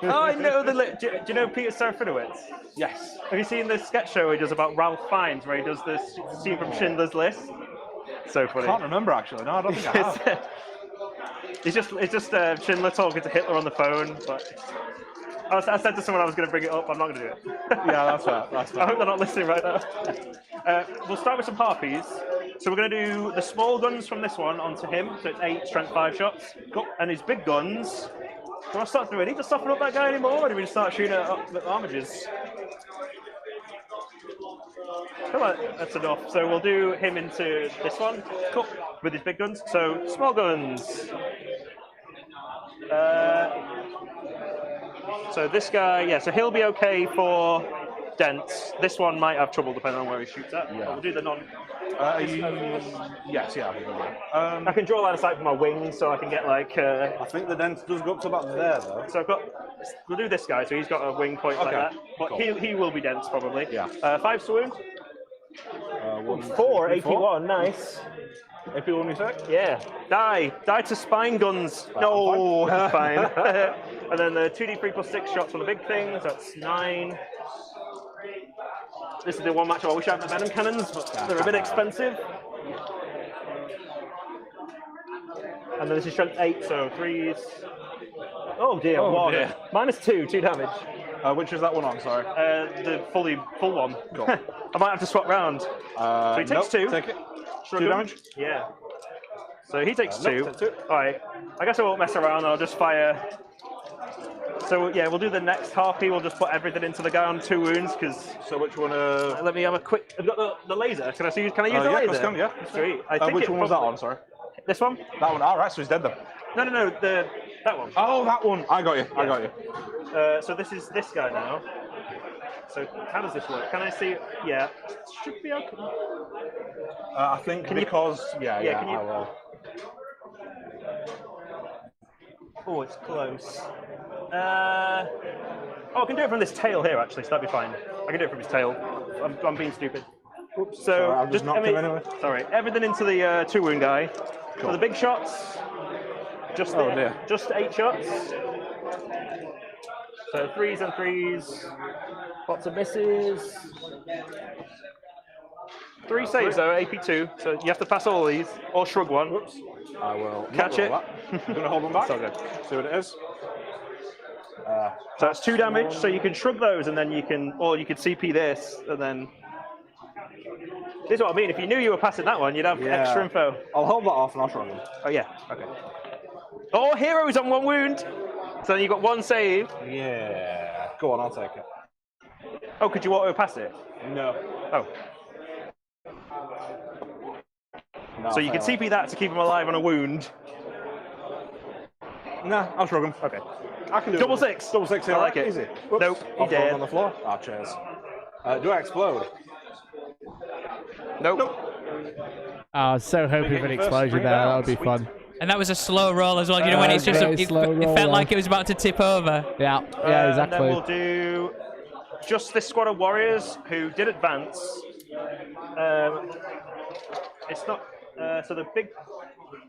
Oh, I know do you know Peter Serafinowicz? Yes. Have you seen the sketch show he does about Ralph Fiennes, where he does this scene from Schindler's List? So funny. I can't remember actually. No, I don't think I have. It's just Schindler talking to Hitler on the phone. But I said to someone I was going to bring it up. I'm not going to do it. Yeah, that's fair. That's fair. I hope they're not listening right now. We'll start with some harpies. So we're going to do the small guns from this one onto him. So it's 8 strength 5 shots. Cool. And his big guns. Do we need to soften up that guy anymore, or do we just start shooting at the armages? Come on, that's enough. So we'll do him into this one. Cool. With his big guns. So small guns. So this guy, yeah. So he'll be okay for dents. This one might have trouble depending on where he shoots at. Yeah. But we'll do the non. Yes, yeah. I can draw line of sight from my wings, so I can get like. I think the dent does go up to about there, though. So we'll do this guy. So he's got a wing point like that, but cool. he will be dense probably. Yeah. 5 to wound. 4 AP1, nice. AP1, you say? Yeah. Die to spine guns. No, fine. And then the 2d3 plus 6 shots on the big things. That's 9. This is the one match I wish I had the venom cannons, but they're a bit expensive. And then this is strength 8, so 3s. Oh dear, Oh, 1. dear. -2, 2 damage. Which is that one on, sorry? The full one. Cool. I might have to swap round. So he takes 2. Take it. 2 damage? Yeah. So he takes 2. Take 2. Alright. I guess I won't mess around, I'll just fire. So yeah, we'll do the next harpy. We'll just put everything into the guy on 2 wounds, because. So which one? Let me have a quick. I've got the laser. Can I use the laser? Yeah. Sweet. Which one was that on? Sorry. This one? That one. All right. So he's dead then. No. That one. Oh, that one. I got you. I got you. So this is this guy now. So how does this work? Can I see? Yeah. Should be okay. I think because. Yeah. Can you? I will. Oh, it's close. I can do it from this tail here, actually, so that'd be fine. I can do it from his tail. I'm being stupid. Oops. So sorry, I've just knocked him anyway. Sorry, everything into the 2 wound guy. Cool. For the big shots, just 8 shots. So 3s and 3s. Lots of misses. 3 saves though, AP2. So you have to pass all these, or shrug one. Whoops. I will Catch it. I'm going to hold them back. So good. See what it is. So that's 2 damage. So you can shrug those, and then you can CP this, and then. This is what I mean. If you knew you were passing that one, you'd have extra info. I'll hold that off and I'll shrug them. Oh yeah. Okay. Oh, heroes on 1 wound. So you've got 1 save. Yeah. Go on, I'll take it. Oh, could you auto pass it? No. Oh. No, So you can CP that to keep him alive on a wound. Nah, I'll shrug him. Okay. I can do Double it. 6. Double 6. I like it. Easy. Nope. He I'll throw him dead. on the floor. Ah, cheers. Do I explode? Nope. I was so hoping for an explosion there. That would be fun. And that was a slow roll as well. You know, when it's just it felt like it was about to tip over. Yeah, exactly. And then we'll do just this squad of warriors who did advance. It's not so the big.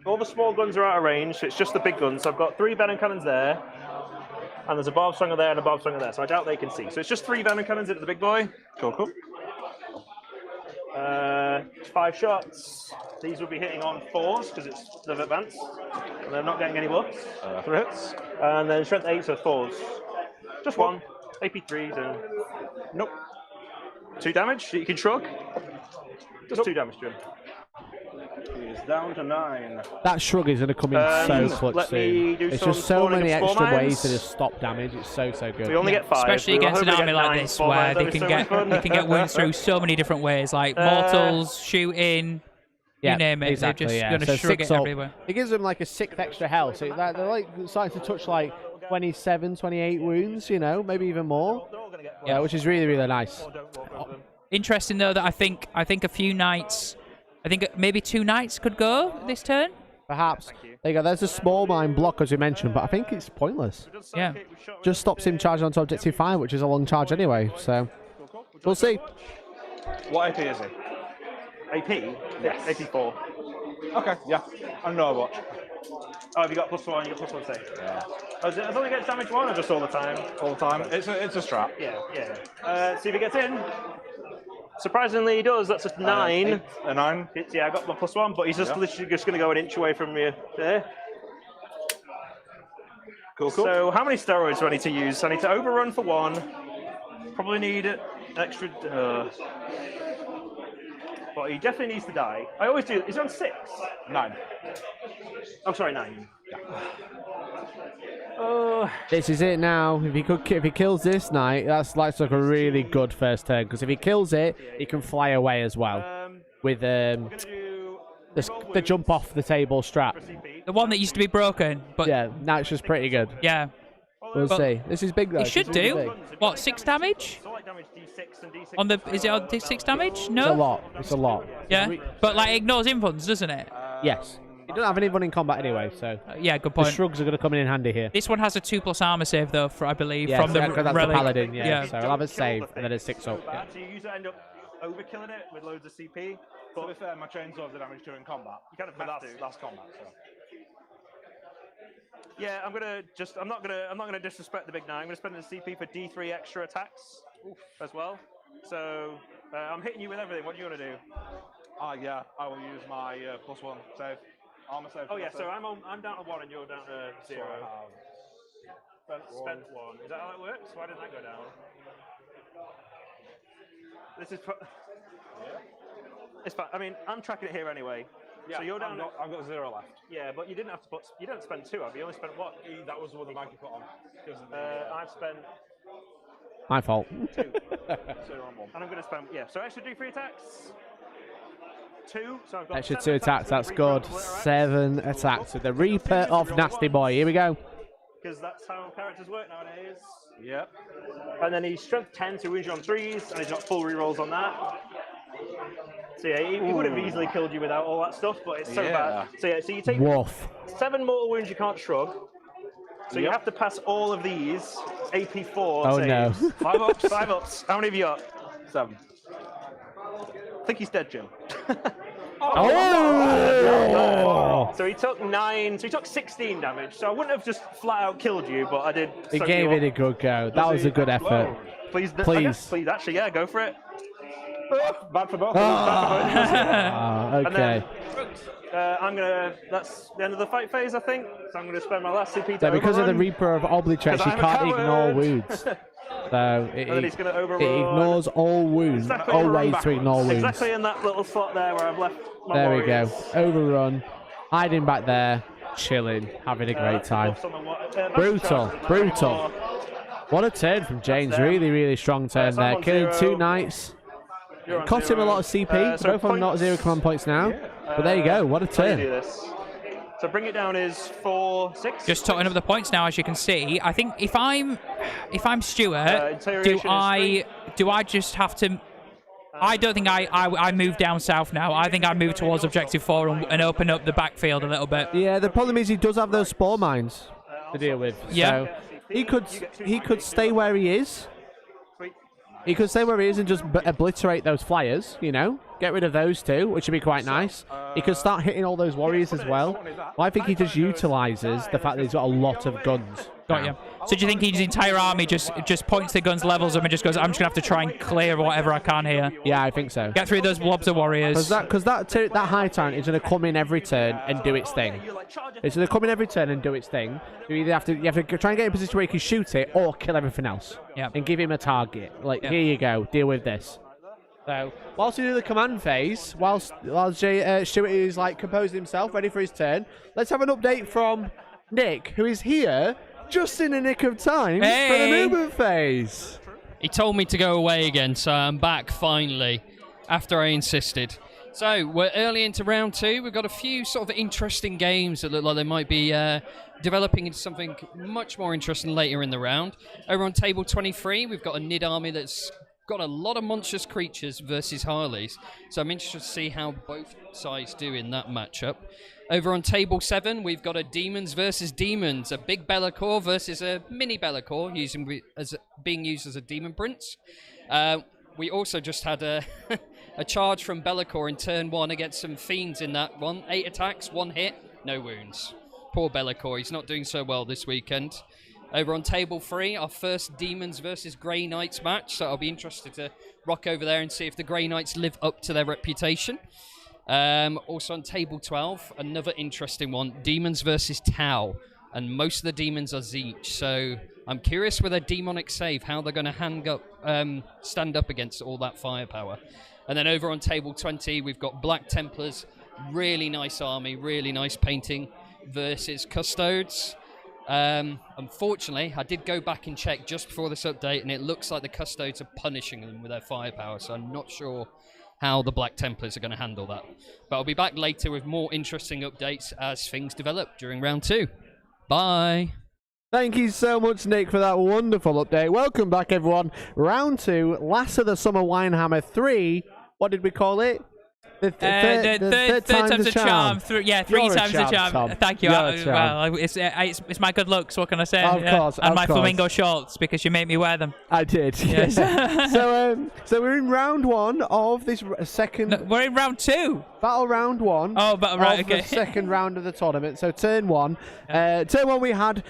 All the small guns are out of range. So it's just the big guns. So I've got 3 venom cannons there, and there's a barb swinger there and a barb swinger there. So I doubt they can see. So it's just 3 venom cannons into the big boy. Cool. 5 shots. These will be hitting on 4s because they've advanced. And they're not getting any buffs. 3 hits. And then strength 8, so 4s. Just 1. AP3s and. Nope. 2 damage. You can shrug. Just 2 damage to him. He's down to 9. That shrug is going to come in so clutch let me soon. do It's some just so spawning many of extra spore ways mines. to just stop damage. It's so good. We only get 5. Especially We were against an hoping to army get like 9 this, spore where mines. they That'd be can so get much fun. they can get wounds through so many different ways, like mortals, shooting, you name it. Exactly, They're just yeah. going to So shrug 6 it ult. everywhere. It gives them like a 6 extra health. So they're like starting to touch like 27, 28 wounds, you know, maybe even more. They're all gonna get Yeah, which is really nice. Or don't walk over them. Interesting though that I think a few knights, I think maybe 2 knights could go this turn. Perhaps. There you go. There's a small mine block, as we mentioned, but I think it's pointless. Yeah. Just stops him charging onto objective 5, which is a long charge anyway. So we'll see. What AP is he? AP? Yes. AP 4. Okay, yeah. I know I watch. Oh, have you got +1? You got +1 save? Yeah. Oh, is it only gets damage 1 or just all the time? All the time. It's a strat. Yeah. See if he gets in. Surprisingly, he does. That's a 9. A 9. Yeah, I got my +1, but he's just literally just going to go an inch away from me there. Cool. So, how many steroids do I need to use? I need to overrun for 1. Probably need an extra. But he definitely needs to die. I always do. He's on 6. 9. I'm sorry, 9. This is it now. If he kills this knight, that's like a really good first turn. Because if he kills it, he can fly away as well with the jump off the table strat. The one that used to be broken, but Yeah, now it's just pretty good. yeah. We'll But see. This is big though. It should This is do. big. What, 6 damage? It's all like damage D6 and D6. On the is it on D6 damage? It's a No. lot. It's a lot. Yeah. But like it ignores infunds, doesn't it? Yes. He doesn't have anyone in combat anyway, so Yeah, good the point. shrugs are going to come in handy here. This one has a 2+ armor save though, for I believe, Yeah, from the because that's the relic. paladin. Yeah, Yeah. so I'll have a save and then a 6 up. Yeah. So you usually end up overkilling it with loads of CP. To be fair, my chainsaw the damage during combat. You kind of But have that's to. combat. So. Yeah, I'm not gonna disrespect the big 9. I'm gonna spend the CP for D3 extra attacks as well. So I'm hitting you with everything. What do you want to do? Yeah, I will use my +1 save. Armor save. Oh yeah, so I'm down to 1 and you're down to 0. Spent 1. Is that how it works? Why didn't that go down? This is. It's fine. I mean, I'm tracking it here anyway. Yeah, so you're down. I've got 0 left. Yeah, but you didn't have to put. You didn't spend 2, have you? You only spent 1. That was the one the Mikey put on. I've spent My fault. 2. 0 and 1. And I'm going to spend, so extra D3 attacks. 2, so I've got Extra 7 2 attacks, that's with good. Reaper of Obliterax. 7 attacks with the Reaper of Nasty Boy. Here we go. Because that's how characters work nowadays. Yep. And then he's strength 10 to wound you on 3s, and he's got full rerolls on that. So yeah, he would have easily killed you without all that stuff, but it's so bad. So yeah, so you take Woof. 7 mortal wounds you can't shrug. So you have to pass all of these AP4 Oh no. saves. 5 ups. 5 ups. How many have you got? 7. I think he's dead, Jim. Oh! So he took 9, so he took 16 damage. So I wouldn't have just flat out killed you, but I did. He soak gave you it a good go. That was a good effort. Please, Please. please, actually, yeah, go for it. Bad for both. Ah, okay. That's the end of the fight phase, I think. So I'm gonna spend my last CP to So because of the overrun. Reaper of Obliterax, Because you I'm a can't ignore coward. wounds. So it then he's gonna it overrun. ignores all wounds, Exactly. all ways to ignore wounds. Exactly in that little slot there where I've left my There we go. warriors. Overrun. Hiding back there. Chilling. Having a great time. Brutal. Brutal. What a turn from James. Really, really strong turn so I'm there. on Killing 0. 2 knights. You're on Cost him a 0. lot of CP. So Both of them not points. 0 command points now. But there you go. What a How do you do turn. this? So bring it down is 4, 6. Just totting up the points now, as you can see. I think if I'm Stuart, interrogation is do I just have to? I don't think I move down south now. I think I move towards objective 4 and open up the backfield a little bit. Yeah, the problem is he does have those spore mines to deal with. Yeah. So he could stay where he is. He could stay where he is and just obliterate those flyers, you know? Get rid of those two, which would be quite nice. He could start hitting all those warriors as well. Well, I think he just utilises the fact that he's got a lot of guns. Got you. So do you think his entire army just points the guns, levels them, and just goes, I'm just going to have to try and clear whatever I can here? Yeah, I think so. Get through those blobs of warriors. Because that high tyrant is going to come in every turn and do its thing. It's going to come in every turn and do its thing. You either have to try and get in a position where you can shoot it or kill everything else. Yeah. And give him a target. Like, Yeah. here you go, deal with this. So, whilst we do the command phase, whilst Stuart is like composing himself, ready for his turn, let's have an update from Nick, who is here just in the nick of time for the movement phase. He told me to go away again, so I'm back finally, after I insisted. So, we're early into round 2. We've got a few sort of interesting games that look like they might be developing into something much more interesting later in the round. Over on table 23, we've got a Nid army that's got a lot of monstrous creatures versus Harleys. So I'm interested to see how both sides do in that matchup. Over on table 7, we've got a Demons versus Demons, a big Be'lakor versus a mini Be'lakor, being used as a Demon Prince. We also just had a charge from Be'lakor in turn 1 against some Fiends in that one. 8 attacks, 1 hit, no wounds. Poor Be'lakor, he's not doing so well this weekend. Over on table 3, our first Demons versus Grey Knights match, so I'll be interested to rock over there and see if the Grey Knights live up to their reputation. Also on table 12, another interesting one, Demons versus Tau, and most of the demons are Zeech, so I'm curious with their demonic save how they're going to stand up against all that firepower. And then over on table 20, we've got Black Templars, really nice army, really nice painting, versus Custodes. Unfortunately, I did go back and check just before this update, and it looks like the Custodes are punishing them with their firepower, so I'm not sure how the Black Templars are going to handle that. But I'll be back later with more interesting updates as things develop during round 2. Bye! Thank you so much, Nick, for that wonderful update. Welcome back, everyone. Round 2, last of the Summer Winehammer 3. What did we call it? The third time's a charm. Three times a a charm. Tom. Thank you. Well, it's my good looks. What can I say? Of course, and my course. flamingo shorts because you made me wear them. I did. Yes. So we're in round 1 of this second. No, we're in round 2. Battle round 1. Oh, but right, of okay. the second round of the tournament. So turn 1. Turn 1 we had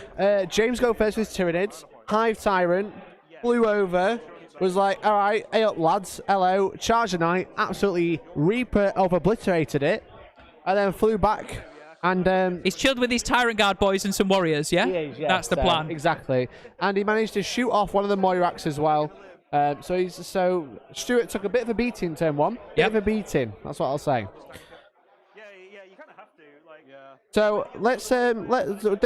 James go first with Tyranids. Hive Tyrant flew over. Was like, all right, hey up, lads, hello, charge the knight, absolutely Reaper obliterated it, and then flew back, and he's chilled with his Tyrant Guard boys and some warriors, yeah? He is, yeah. That's the plan. Exactly, and he managed to shoot off one of the Moirax as well. So Stuart took a bit of a beating turn 1. Bit of a beating, that's what I'll say. Yeah, you kind of have to. Like, So let's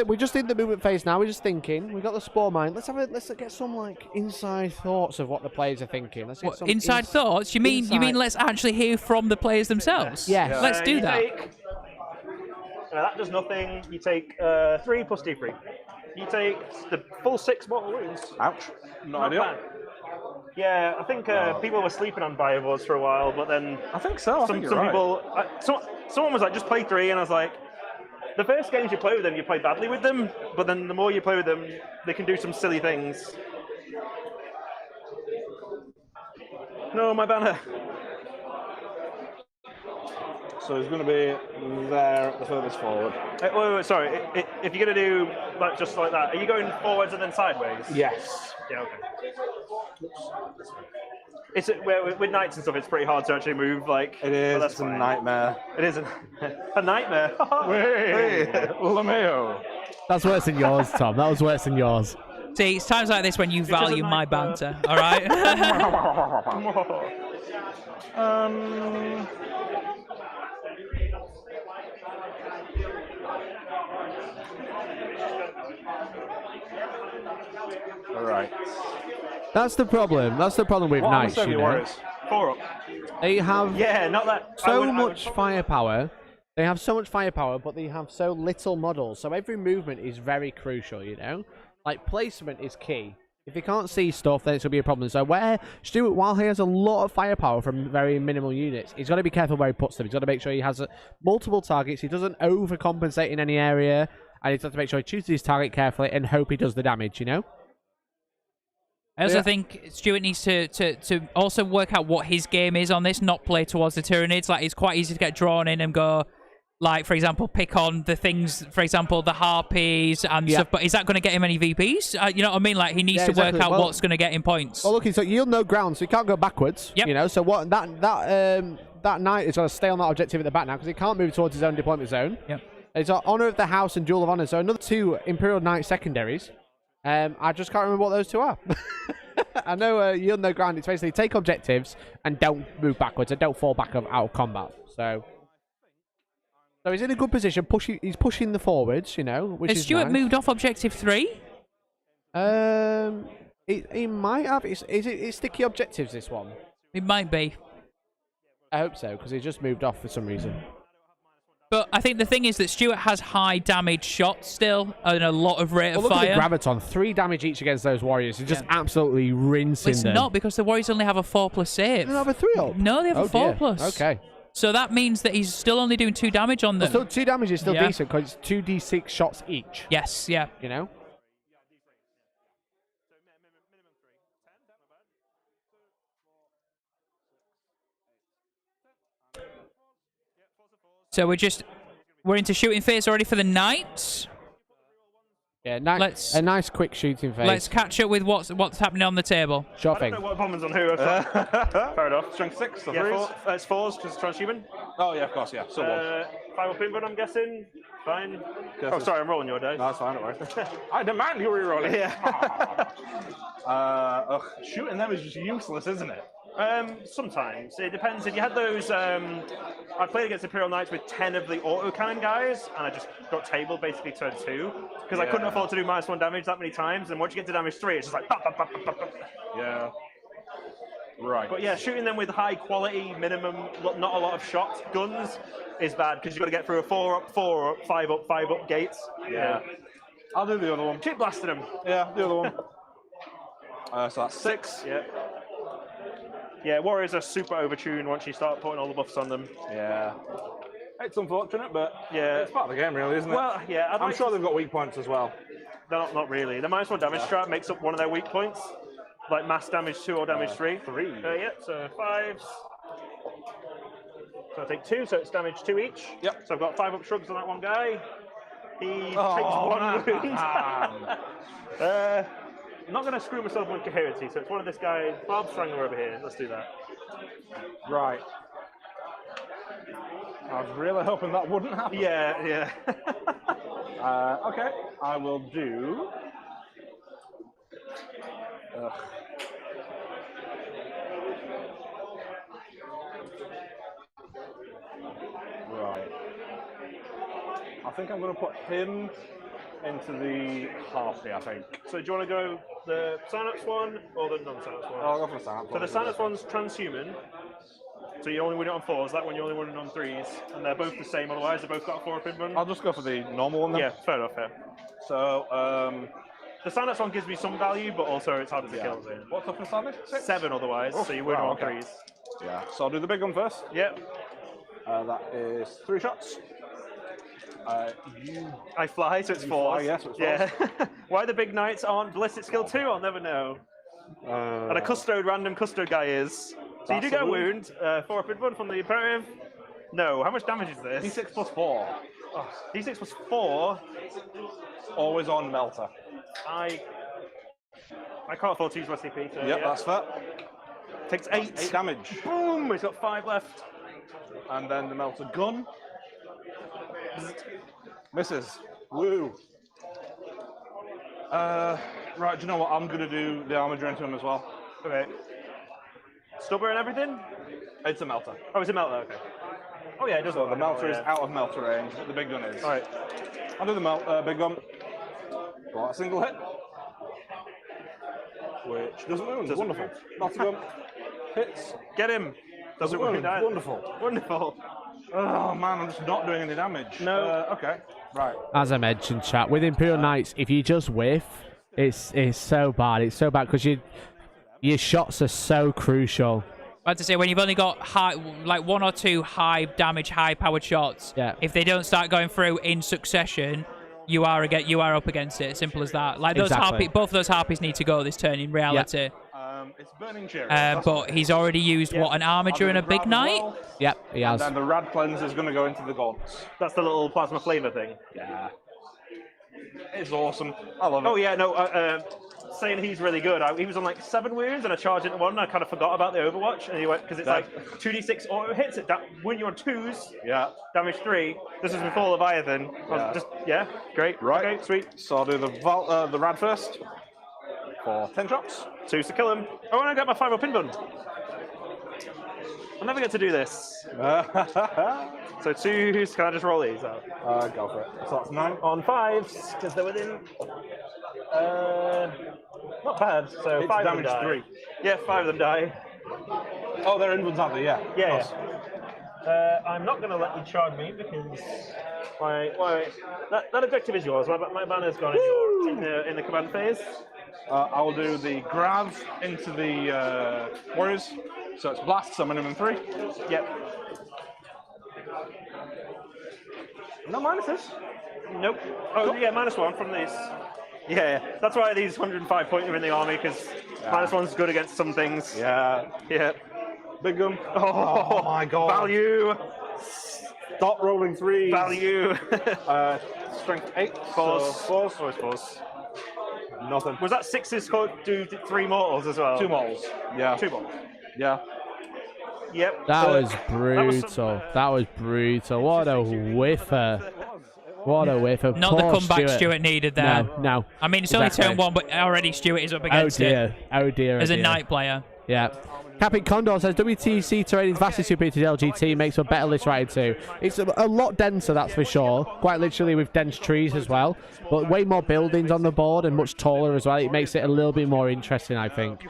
we just in the movement phase now. We're just thinking. We got the Spore Mine. Let's get some like inside thoughts of what the players are thinking. Let's get some inside thoughts. You mean let's actually hear from the players themselves? Yes. Let's do that. That does nothing. You take 3 plus D3. You take the full 6 mortal wounds. Ouch. Not ideal. Bad. Yeah, I think people were sleeping on Biovores for a while, but then I think so. Some people. Someone was like, just play 3, and I was like, the first games you play with them, you play badly with them, but then the more you play with them, they can do some silly things. No, my banner. So he's going to be there at the furthest forward. Wait, sorry. If you're going to do just like that, are you going forwards and then sideways? Yes. Yeah, okay. With knights and stuff, it's pretty hard to actually move. Like it is. That's it's a nightmare. It is a nightmare. Wait, Lameo. That's worse than yours, Tom. That was worse than yours. See, it's times like this when you value my banter. All right. All right. That's the problem. That's the problem with knights, you know. 4 up. They have not that. so much firepower. They have so much firepower, but they have so little models. So every movement is very crucial, you know. Like placement is key. If you can't see stuff, then it's going to be a problem. So where Stuart, while he has a lot of firepower from very minimal units, he's got to be careful where he puts them. He's got to make sure he has multiple targets. He doesn't overcompensate in any area. And he's got to make sure he chooses his target carefully and hope he does the damage, you know? I also think Stuart needs to also work out what his game is on this, not play towards the Tyranids. Like, it's quite easy to get drawn in and go, like, for example, pick on the things, for example, the Harpies and stuff. But is that going to get him any VPs? You know what I mean? Like, he needs to work out what's going to get him points. Well, look, so yield no ground, so he can't go backwards. Yep. You know, so what that knight is going to stay on that objective at the back now because he can't move towards his own deployment zone. Yep. It's Honor of the House and Jewel of Honor. So another 2 Imperial Knight secondaries. I just can't remember what those 2 are. I know you're on the ground. It's basically take objectives and don't move backwards and don't fall back out of combat. So he's in a good position. He's pushing the forwards, you know, which Has is Stuart nice. moved off objective 3? He might have. Is it sticky objectives, this one? It might be. I hope so, because he just moved off for some reason. But I think the thing is that Stuart has high damage shots still and a lot of rate of Look fire. at the Graviton, 3 damage each against those warriors. He's just absolutely rinsing It's them. not, because the warriors only have a 4+ save. They don't have a 3 up? No, they have a 4+. Dear. Okay. So that means that he's still only doing 2 damage on them. Still 2 damage is still decent, because it's 2d6 shots each. Yes, yeah. You know? So we're into shooting phase already for the knights. Yeah, a nice quick shooting phase. Let's catch up with what's happening on the table. Sure I thing. don't know what bombers on who. Fair enough. Strength 6, the Yeah, threes. it's 4s because it's transhuman. Oh, yeah, of course, yeah. So 5 up input, I'm guessing. Fine. Guess Oh, sorry, I'm rolling your dice. no, that's fine, don't worry. I demand you reroll it. Yeah. Shooting them is just useless, isn't it? Sometimes. It depends. If you had those... I played against Imperial Knights with 10 of the autocannon guys, and I just got tabled basically turn 2, because I couldn't afford to do -1 damage that many times, and once you get to damage 3, it's just like... Pop, pop, pop, pop, pop. Yeah. Right. But yeah, shooting them with high quality, minimum, not a lot of shots, guns, is bad, because you've got to get through a 4 up, 4 up, 5 up, 5 up gates. Yeah. I'll do the other one. Keep blasting them. Yeah, the other one. So that's 6. Yeah. Yeah, warriors are super overtuned once you start putting all the buffs on them. Yeah. It's unfortunate, but yeah, it's part of the game, really, isn't it? Well, yeah. I'm sure they've got weak points as well. Not really. The -1 damage strat makes up one of their weak points, like mass damage 2 or damage 3. 3. Yeah, so 5s. So I take 2, so it's damage 2 each. Yep. So I've got 5 up shrugs on that one guy. He takes 1 wound. I'm not going to screw myself with coherency, so it's one of this guy, Bob Strangler over here. Let's do that. Right. I was really hoping that wouldn't happen. Yeah, yeah. Okay, I will do... Right. I think I'm going to put him into the Harpy, I think. So do you want to go the Synapse one or the non-Synapse one? I'll go for the Synapse. So the Synapse one's transhuman. So you only win it on 4s. That one you only win it on 3s. And they're both the same otherwise. They've both got a 4-up run. I'll just go for the normal one then. Yeah, fair enough, yeah. So, the Synapse one gives me some value, but also it's harder to kill. What's up for Savage? 7 otherwise, so you win on 3s. Yeah, so I'll do the big one first. Yep. That is 3 shots. I fly, so it's 4s. Fly, yes, it's 4s. Yeah. Why the big knights aren't ballistic skill 2, I'll never know. And a custode, random custode guy is. So you do get a wound, 4-up input from the Imperative. No, how much damage is this? D6 plus 4. Oh, D6 plus 4. Always on Melter. I can't afford to use my CP, so Yep, yeah. that's fair. Takes 8. 8 damage. Boom! He's got 5 left. And then the Melter gun. Misses. Woo. Right, do you know what? I'm going to do the armor drain to him as well. Okay. Stubber and everything? It's a Melter. Oh, it's a Melter, okay. Oh yeah, it does So look the like Melter is out of Melter range, but the big gun is. Alright. I'll do the big gun. Got a single hit. Which doesn't wound. Wonderful. Melter gun. Hits. Get him. Doesn't wound. Wonderful. Wonderful. Oh man, I'm just not doing any damage. No. Okay. Right. As I mentioned, chat, with Imperial Knights, if you just whiff, it's so bad. It's so bad because your shots are so crucial. I have to say, when you've only got like 1 or 2 high damage, high powered shots, if they don't start going through in succession, you are up against it. Simple as that. Like those both of those harpies need to go this turn in reality. It's burning cherry. But he's already used an armature and a big knight. Well. Yep, he has. And then the rad cleanse is going to go into the gods. That's the little plasma flavor thing. Yeah. It's awesome. I love it. Oh yeah, no. Saying he's really good. He was on like 7 wounds and I charged into 1 and I kind of forgot about the Overwatch and he went, because it's like 2d6 auto hits it when you're on 2s, damage 3. This is before Leviathan. Great. Right. Okay, sweet. So I'll do the rad first. for 10 shots. 2 to kill him. Oh, and I got my 5-up pin button. I'll never get to do this. So 2s, can I just roll these out? Go for it. So that's 9. On 5s, because they're within. Not bad. So It's 5 of them damage die. 3. Yeah, 5 of them die. Oh, they're inwards, aren't they? Yeah. Yeah. Close. I'm not going to let you charge me because that objective is yours. My banner's gone in the command phase. I will do the grab into the warriors. So it's blast, so minimum 3. Yep. No minuses. Nope. Oh, yeah, -1 from these. Yeah, that's why these 105 point are in the army, because -1's good against some things. Yeah. Yeah. Big gun. Oh my god. Value. Stop rolling 3s. Value. Strength 8. Fours. So 4s. Always fours. Nothing. Was that 6s called do 3 mortals as well? 2 models. Yeah. 2 mortals. Yeah. Yep. That was brutal. some, That was brutal. What a whiffer. What a whiffer. Not the Poor comeback Stuart needed there. No. I mean, it's only Exactly. turn 1, but already Stuart is up Oh against dear. it Oh dear. as oh a dear. knight player. Yeah. Captain Condor says WTC terrain is vastly superior to the LGT, makes for better list ride too. It's a lot denser, that's for sure. Quite literally with dense trees as well. But way more buildings on the board and much taller as well. It makes it a little bit more interesting, I think.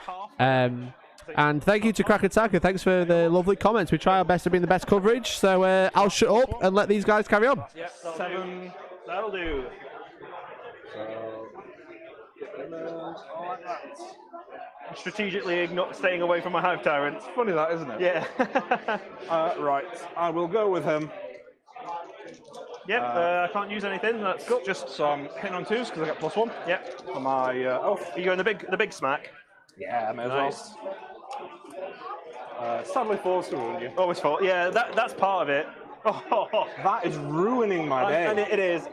And thank you to Krakataka. Thanks for the lovely comments. We try our best to bring the best coverage. So I'll shut up and let these guys carry on. Yep, 7. That'll do. Strategically staying away from my hive tyrant. Funny that, isn't it? Yeah. Right. I will go with him. Yep. I can't use anything. That's Cool. just. So I'm hitting on 2s because I get +1. Yep. For my oath. Are you going the big smack? Yeah, may as Nice. well. Sadly 4s to ruin you. Always fault. Yeah, that's part of it. Oh, That is ruining my day. and it is.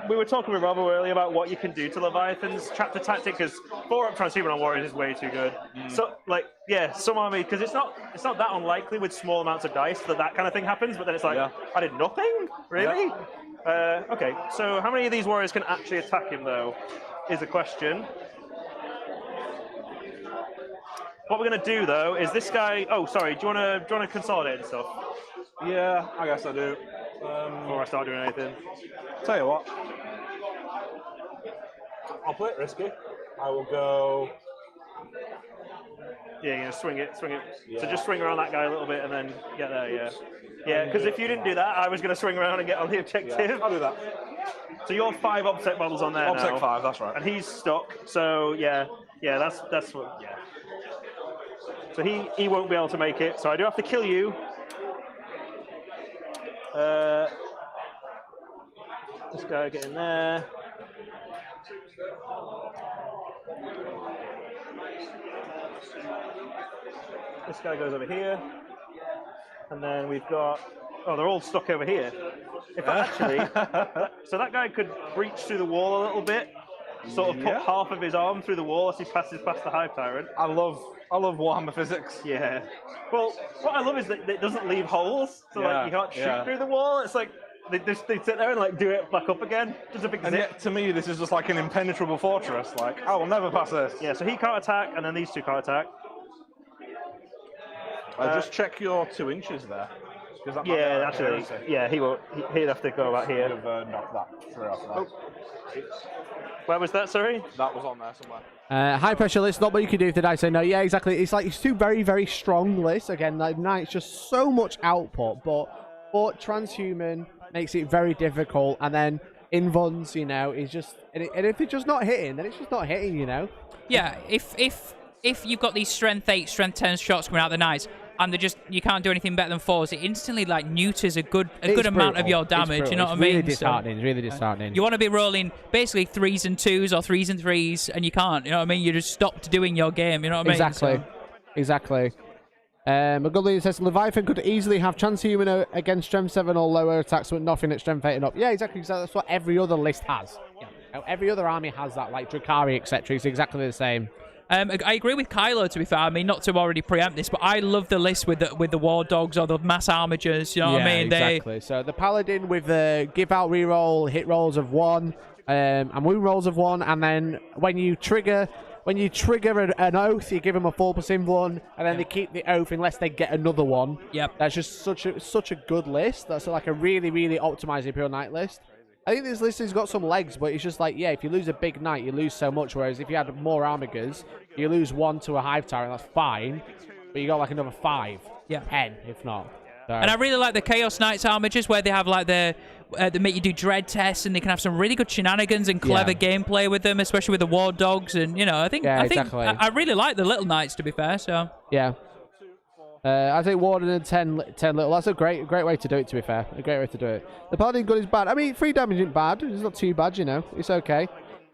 We were talking with Robo earlier about what you can do to Leviathan's chapter tactic, because 4-up transhuman on warriors is way too good. So, like, yeah, some army, because it's not that unlikely with small amounts of dice that kind of thing happens. But then it's like, I did nothing, really. Okay, so how many of these warriors can actually attack him though? Is a question. What we're going to do though is this guy. Oh, sorry. Do you want to consolidate and stuff? Yeah, I guess I do. Before I start doing anything. Tell you what. I'll play it risky. I will go. Yeah, you know, swing it. So Yeah. just swing around that guy a little bit and then get there. Yeah. Yeah, because if you didn't do that, I was going to swing around and get on the objective. Yeah, I'll do that. So you're 5 obsec models on there Obsec now. 5, that's right. And he's stuck. So yeah, that's what. Yeah. So he won't be able to make it. So I do have to kill you. This guy get in there. This guy goes over here. And then we've got, oh, they're all stuck over here. If actually, so that guy could breach through the wall a little bit, sort of put half of his arm through the wall as he passes past the hive tyrant. I love Warhammer physics. Yeah. Well, what I love is that it doesn't leave holes, so like you can't shoot through the wall. It's like they sit there and like do it back up again. Just a big And zip. yet, to me, this is just like an impenetrable fortress. Like, I will never pass this. Yeah. So he can't attack, and then these two can't attack. Just check your 2 inches there. 'Cause that might be Yeah, right actually, here. yeah, he won't. He'd have to go about Would here. have knocked that through off that. Where was that? Sorry. That was on there somewhere. High pressure list, not what you can do if the dice say no. Yeah, exactly. It's like it's 2 very, very strong lists. Again, like Knight's just so much output, but transhuman makes it very difficult. And then Invons, you know, is just and if it's just not hitting, then it's just not hitting, you know. Yeah, if you've got these strength 8, strength 10 shots coming out of the knights, and you can't do anything better than 4s, it instantly like neuters a good amount of your damage. You know what I mean? Really disheartening. Really disheartening. You want to be rolling basically 3s and 2s or 3s and 3s, and you can't. You know what I mean? You just stopped doing your game. You know what I mean? Exactly. Exactly. McGulley says Leviathan could easily have transhuman against strength 7 or lower attacks, but nothing at strength 8 and up. Yeah, exactly. So that's what every other list has. Yeah. Every other army has that, like Drakari, etc. It's exactly the same. I agree with Kylo, to be fair. I mean, not to already preempt this, but I love the list with the war dogs or the mass armigers. You know what I mean? Exactly. So the paladin with the give out reroll, hit rolls of 1, and wound rolls of 1, and then when you trigger when you trigger an oath, you give them a 4% one, and then they keep the oath unless they get another one. Yep. That's just such a good list. That's like a really, really optimized Imperial Knight list. I think this list has got some legs, but it's just like, yeah, if you lose a big knight, you lose so much. Whereas if you had more armigers, you lose 1 to a hive tyrant, that's fine. But you got like another 5, 10, if not. So. And I really like the Chaos Knights armigers, where they have like they make you do dread tests, and they can have some really good shenanigans and clever gameplay with them, especially with the war dogs. And you know, I think I really like the little knights, to be fair. So yeah. I think Warden and 10 little. That's a great way to do it, to be fair. A great way to do it. The Paladin gun is bad. I mean, 3 damage isn't bad. It's not too bad, you know. It's okay.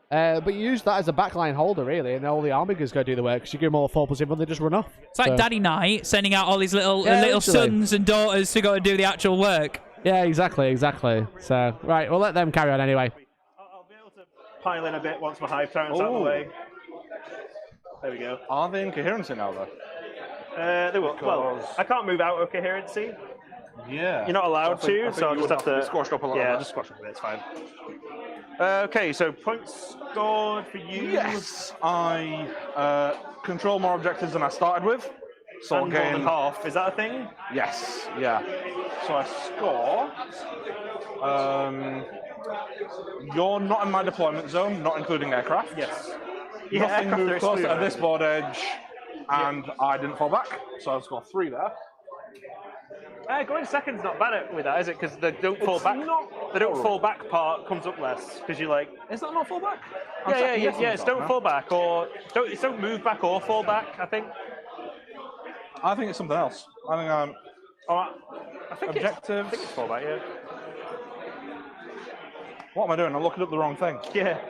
But you use that as a backline holder, really, and all the armigers go do the work, because you give them all a 4% and they just run off. It's like Daddy Knight sending out all these little sons and daughters to go and do the actual work. Yeah, exactly. So, right, we'll let them carry on anyway. I'll be able to pile in a bit once my hive tyrant's out of the way. There we go. Are they in coherency now, though? They will. Well, I can't move out of coherency. Yeah. You're not allowed to, so I'll just have to... Squashed up a little bit. Yeah, just squash up a bit, it's fine. Okay, so points scored for you. Yes, I control more objectives than I started with. So and more than half. Is that a thing? Yes, yeah. So I score. You're not in my deployment zone, not including aircraft. Yes. Yeah, nothing moved closer to this board edge, and I didn't fall back, so I score 3 there. Going second's not bad with that, is it? Because the don't fall back. The don't fall back part comes up less because you like. Is that not fall back? Yeah. It's don't fall back or don't move back or fall back. I think it's something else. I think I think objectives. I think it's fall back. Yeah. What am I doing? I'm looking up the wrong thing. Yeah.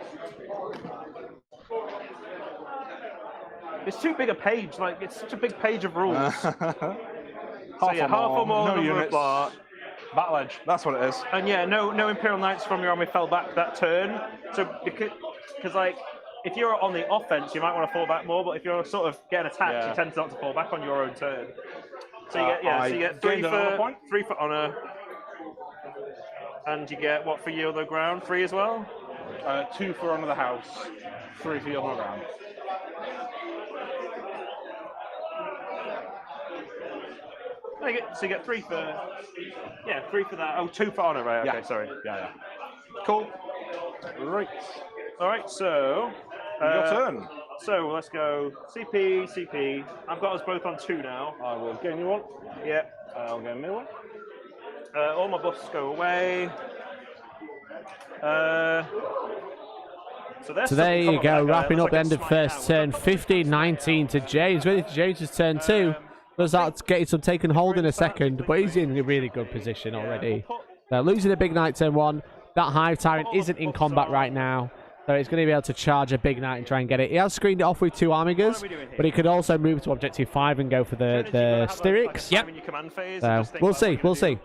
It's too big a page. Like it's such a big page of rules. So yeah, half or more no number units. of bar. Battle edge. That's what it is. And yeah, no Imperial Knights from your army fell back that turn. So because like if you're on the offense, you might want to fall back more. But if you're sort of getting attacked, you tend not to fall back on your own turn. So you get 3 for honor, and you get what for your other ground? 3 as well. 2 for honor the house, 3 for your other ground. So you get 3 for 3 for that. Oh, 2 for honor, right? Okay, sorry. Yeah. Cool. Right. All right. So your turn. So let's go CP. I've got us both on 2 now. I will gain you 1. Yeah. I'll gain me 1. All my buffs go away. So there you go, wrapping up the end of first turn. 15-19 to James. Ready to James's turn 2. Does that get some take and hold in a second, but he's in a really good position already. They're losing a big knight turn 1. That hive tyrant isn't in combat right now, so he's going to be able to charge a big knight and try and get it. He has screened it off with 2 armigers, but he could also move to objective 5 and go for the Styrics. Yep. So we'll see.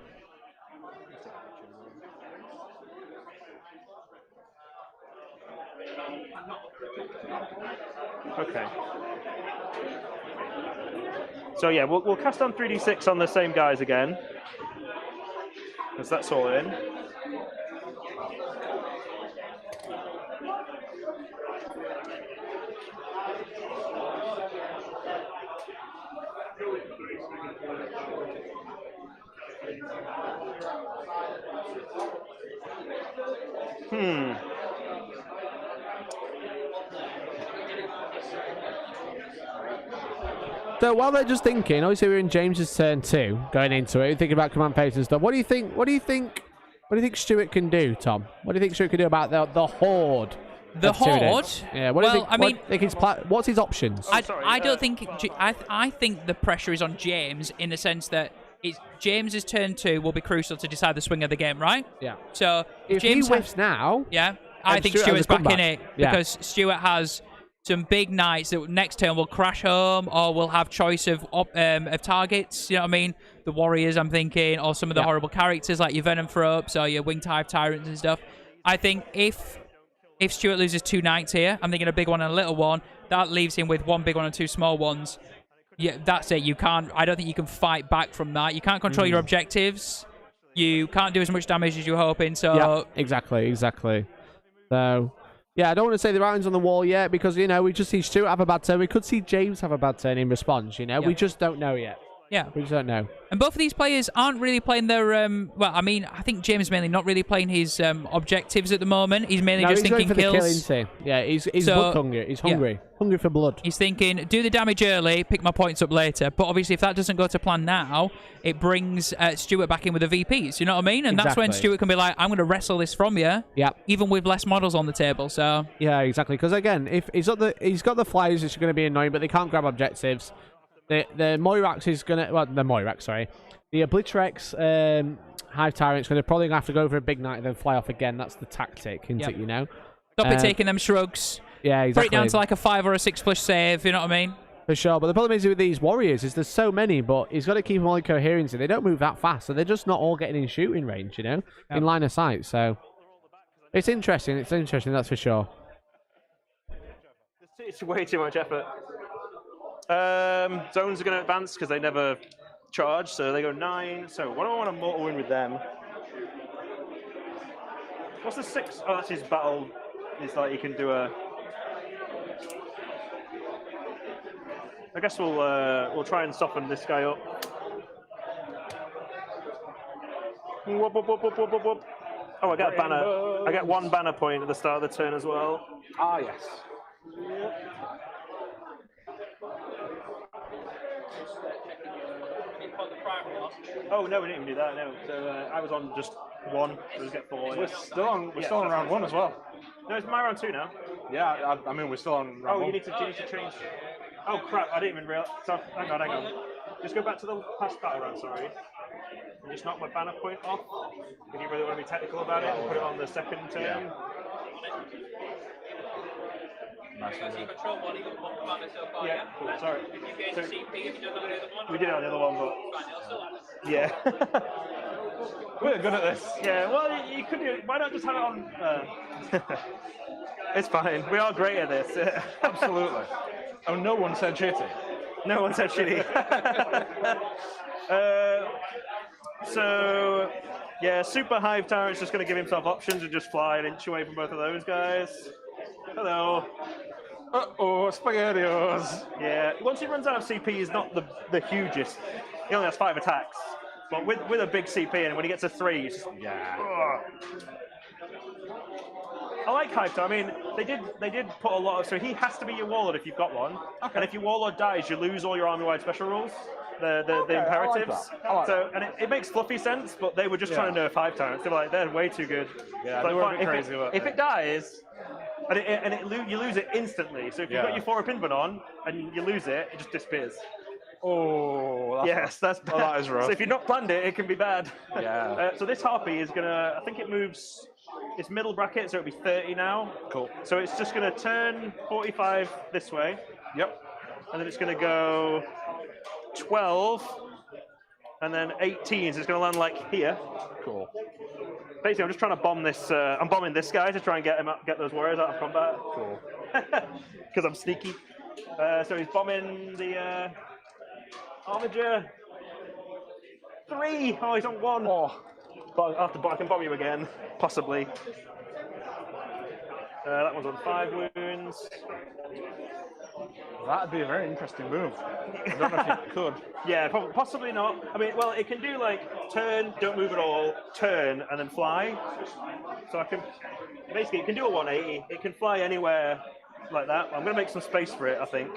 Okay. So yeah, we'll cast on 3d6 on the same guys again, because that's all in. So while they're just thinking, obviously we're in James's turn 2, going into it, thinking about command phase and stuff. What do you think Stuart can do, Tom? What do you think Stuart can do about the horde? The horde? Yeah. What do you think? What's his options? I don't think. I think the pressure is on James in the sense that James's turn 2 will be crucial to decide the swing of the game, right? Yeah. So if James he whiffs now, I think Stuart's back in it because Stuart has some big knights that next turn will crash home or will have choice of targets. You know what I mean? The warriors, I'm thinking, or some of the horrible characters like your Venom Thropes or your Winged Hive Tyrants and stuff. I think if Stuart loses 2 knights here, I'm thinking a big one and a little one, that leaves him with 1 big one and 2 small ones. Yeah, that's it. I don't think you can fight back from that. You can't control your objectives. You can't do as much damage as you're hoping. So yeah, exactly. So Yeah, I don't want to say the writing's on the wall yet because, you know, we just see Stuart have a bad turn. We could see James have a bad turn in response, you know. Yeah. We just don't know yet. Yeah. We just don't know. And both of these players aren't really playing their... well, I mean, I think James mainly not really playing his objectives at the moment. He's mainly just thinking going for kills. The kill, isn't he? Yeah, he's blood hungry. He's hungry. Yeah. Hungry for blood. He's thinking, do the damage early, pick my points up later. But obviously, if that doesn't go to plan now, it brings Stuart back in with the VPs. You know what I mean? And that's when Stuart can be like, I'm going to wrestle this from you, even with less models on the table. So yeah, exactly. Because again, if he's got the flyers, it's going to be annoying, but they can't grab objectives. The Moirax is going to... Well, the Moirax, sorry. The Obliterex Hive Tyrant's going to probably have to go for a big knight and then fly off again. That's the tactic, isn't it, you know? Stop it taking them shrugs. Yeah, exactly. Put it down to like a 5 or a 6 push save, you know what I mean? For sure. But the problem is with these warriors is there's so many, but he's got to keep them all in coherency. They don't move that fast, so they're just not all getting in shooting range, you know? In line of sight, so... It's interesting, that's for sure. It's way too much effort. Zones are going to advance because they never charge, so they go 9. So what do I want to mortal win with them? What's the 6? Oh, that's his battle. It's like he can do a... I guess we'll try and soften this guy up. Whoop, whoop, whoop, whoop, whoop, whoop. Oh, I get a banner. I get 1 banner point at the start of the turn as well. Ah, yes. Oh no, we didn't even do that. No, so I was on just 1. So we get 4. We're still on round 1 as well. No, it's my round 2 now. Yeah, I mean we're still on round 1. You need to change. Oh crap! I didn't even realize. So, hang on. Just go back to the past battle round. Sorry. And just knock my banner point off. If you really want to be technical about it, and put it on the second turn. Yeah. Nice. Yeah, cool. Sorry. So, we did it on the other one, but yeah. We're good at this. Yeah. Well, you could do it. Why not just have it on? It's fine. We are great at this. Absolutely. Oh, no one said shitty. No one said shitty. So, yeah, Super Hive Tyrant's just going to give himself options and just fly an inch away from both of those guys. Hello. Uh-oh, SpaghettiOs. Yeah, once he runs out of CP, he's not the hugest. He only has 5 attacks. But with a big CP, and when he gets a 3, he's just... Yeah. I like Hive Tyrant. I mean, they did put a lot of... So he has to be your warlord if you've got one. Okay. And if your warlord dies, you lose all your army-wide special rules. The imperatives. I like that. So, and it makes fluffy sense, but they were just trying to nerf Hive Tyrants. They were like, they're way too good. Yeah, so they were a bit crazy. If it dies... you lose it instantly. So if you've got your 4 Pinbon on and you lose it, it just disappears. Oh, that's bad. Oh, that is rough. So if you've not planned it, it can be bad. Yeah. So this Harpy is gonna, I think it moves, it's middle bracket, so it'll be 30 now. Cool. So it's just gonna turn 45 this way. Yep. And then it's gonna go 12, and then 18. So it's gonna land like here. Cool. Basically, I'm just trying to bomb this. I'm bombing this guy to try and get those warriors out of combat. Cool. Because I'm sneaky. So he's bombing the Armiger. 3. Oh, he's on 1. Oh. But I can bomb you again, possibly. That one's on 5 wounds. That'd be a very interesting move. I don't know if you could. Yeah, possibly not. I mean, well, it can do like turn, don't move at all, turn, and then fly. So I can basically, it can do a 180. It can fly anywhere like that. I'm going to make some space for it, I think.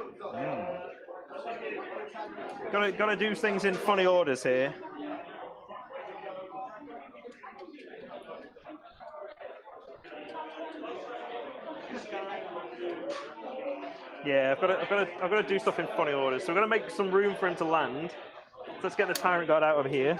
Gotta do things in funny orders here. Yeah, I've got to do stuff in funny orders. So we're going to make some room for him to land. So let's get the Tyrant Guard out of here.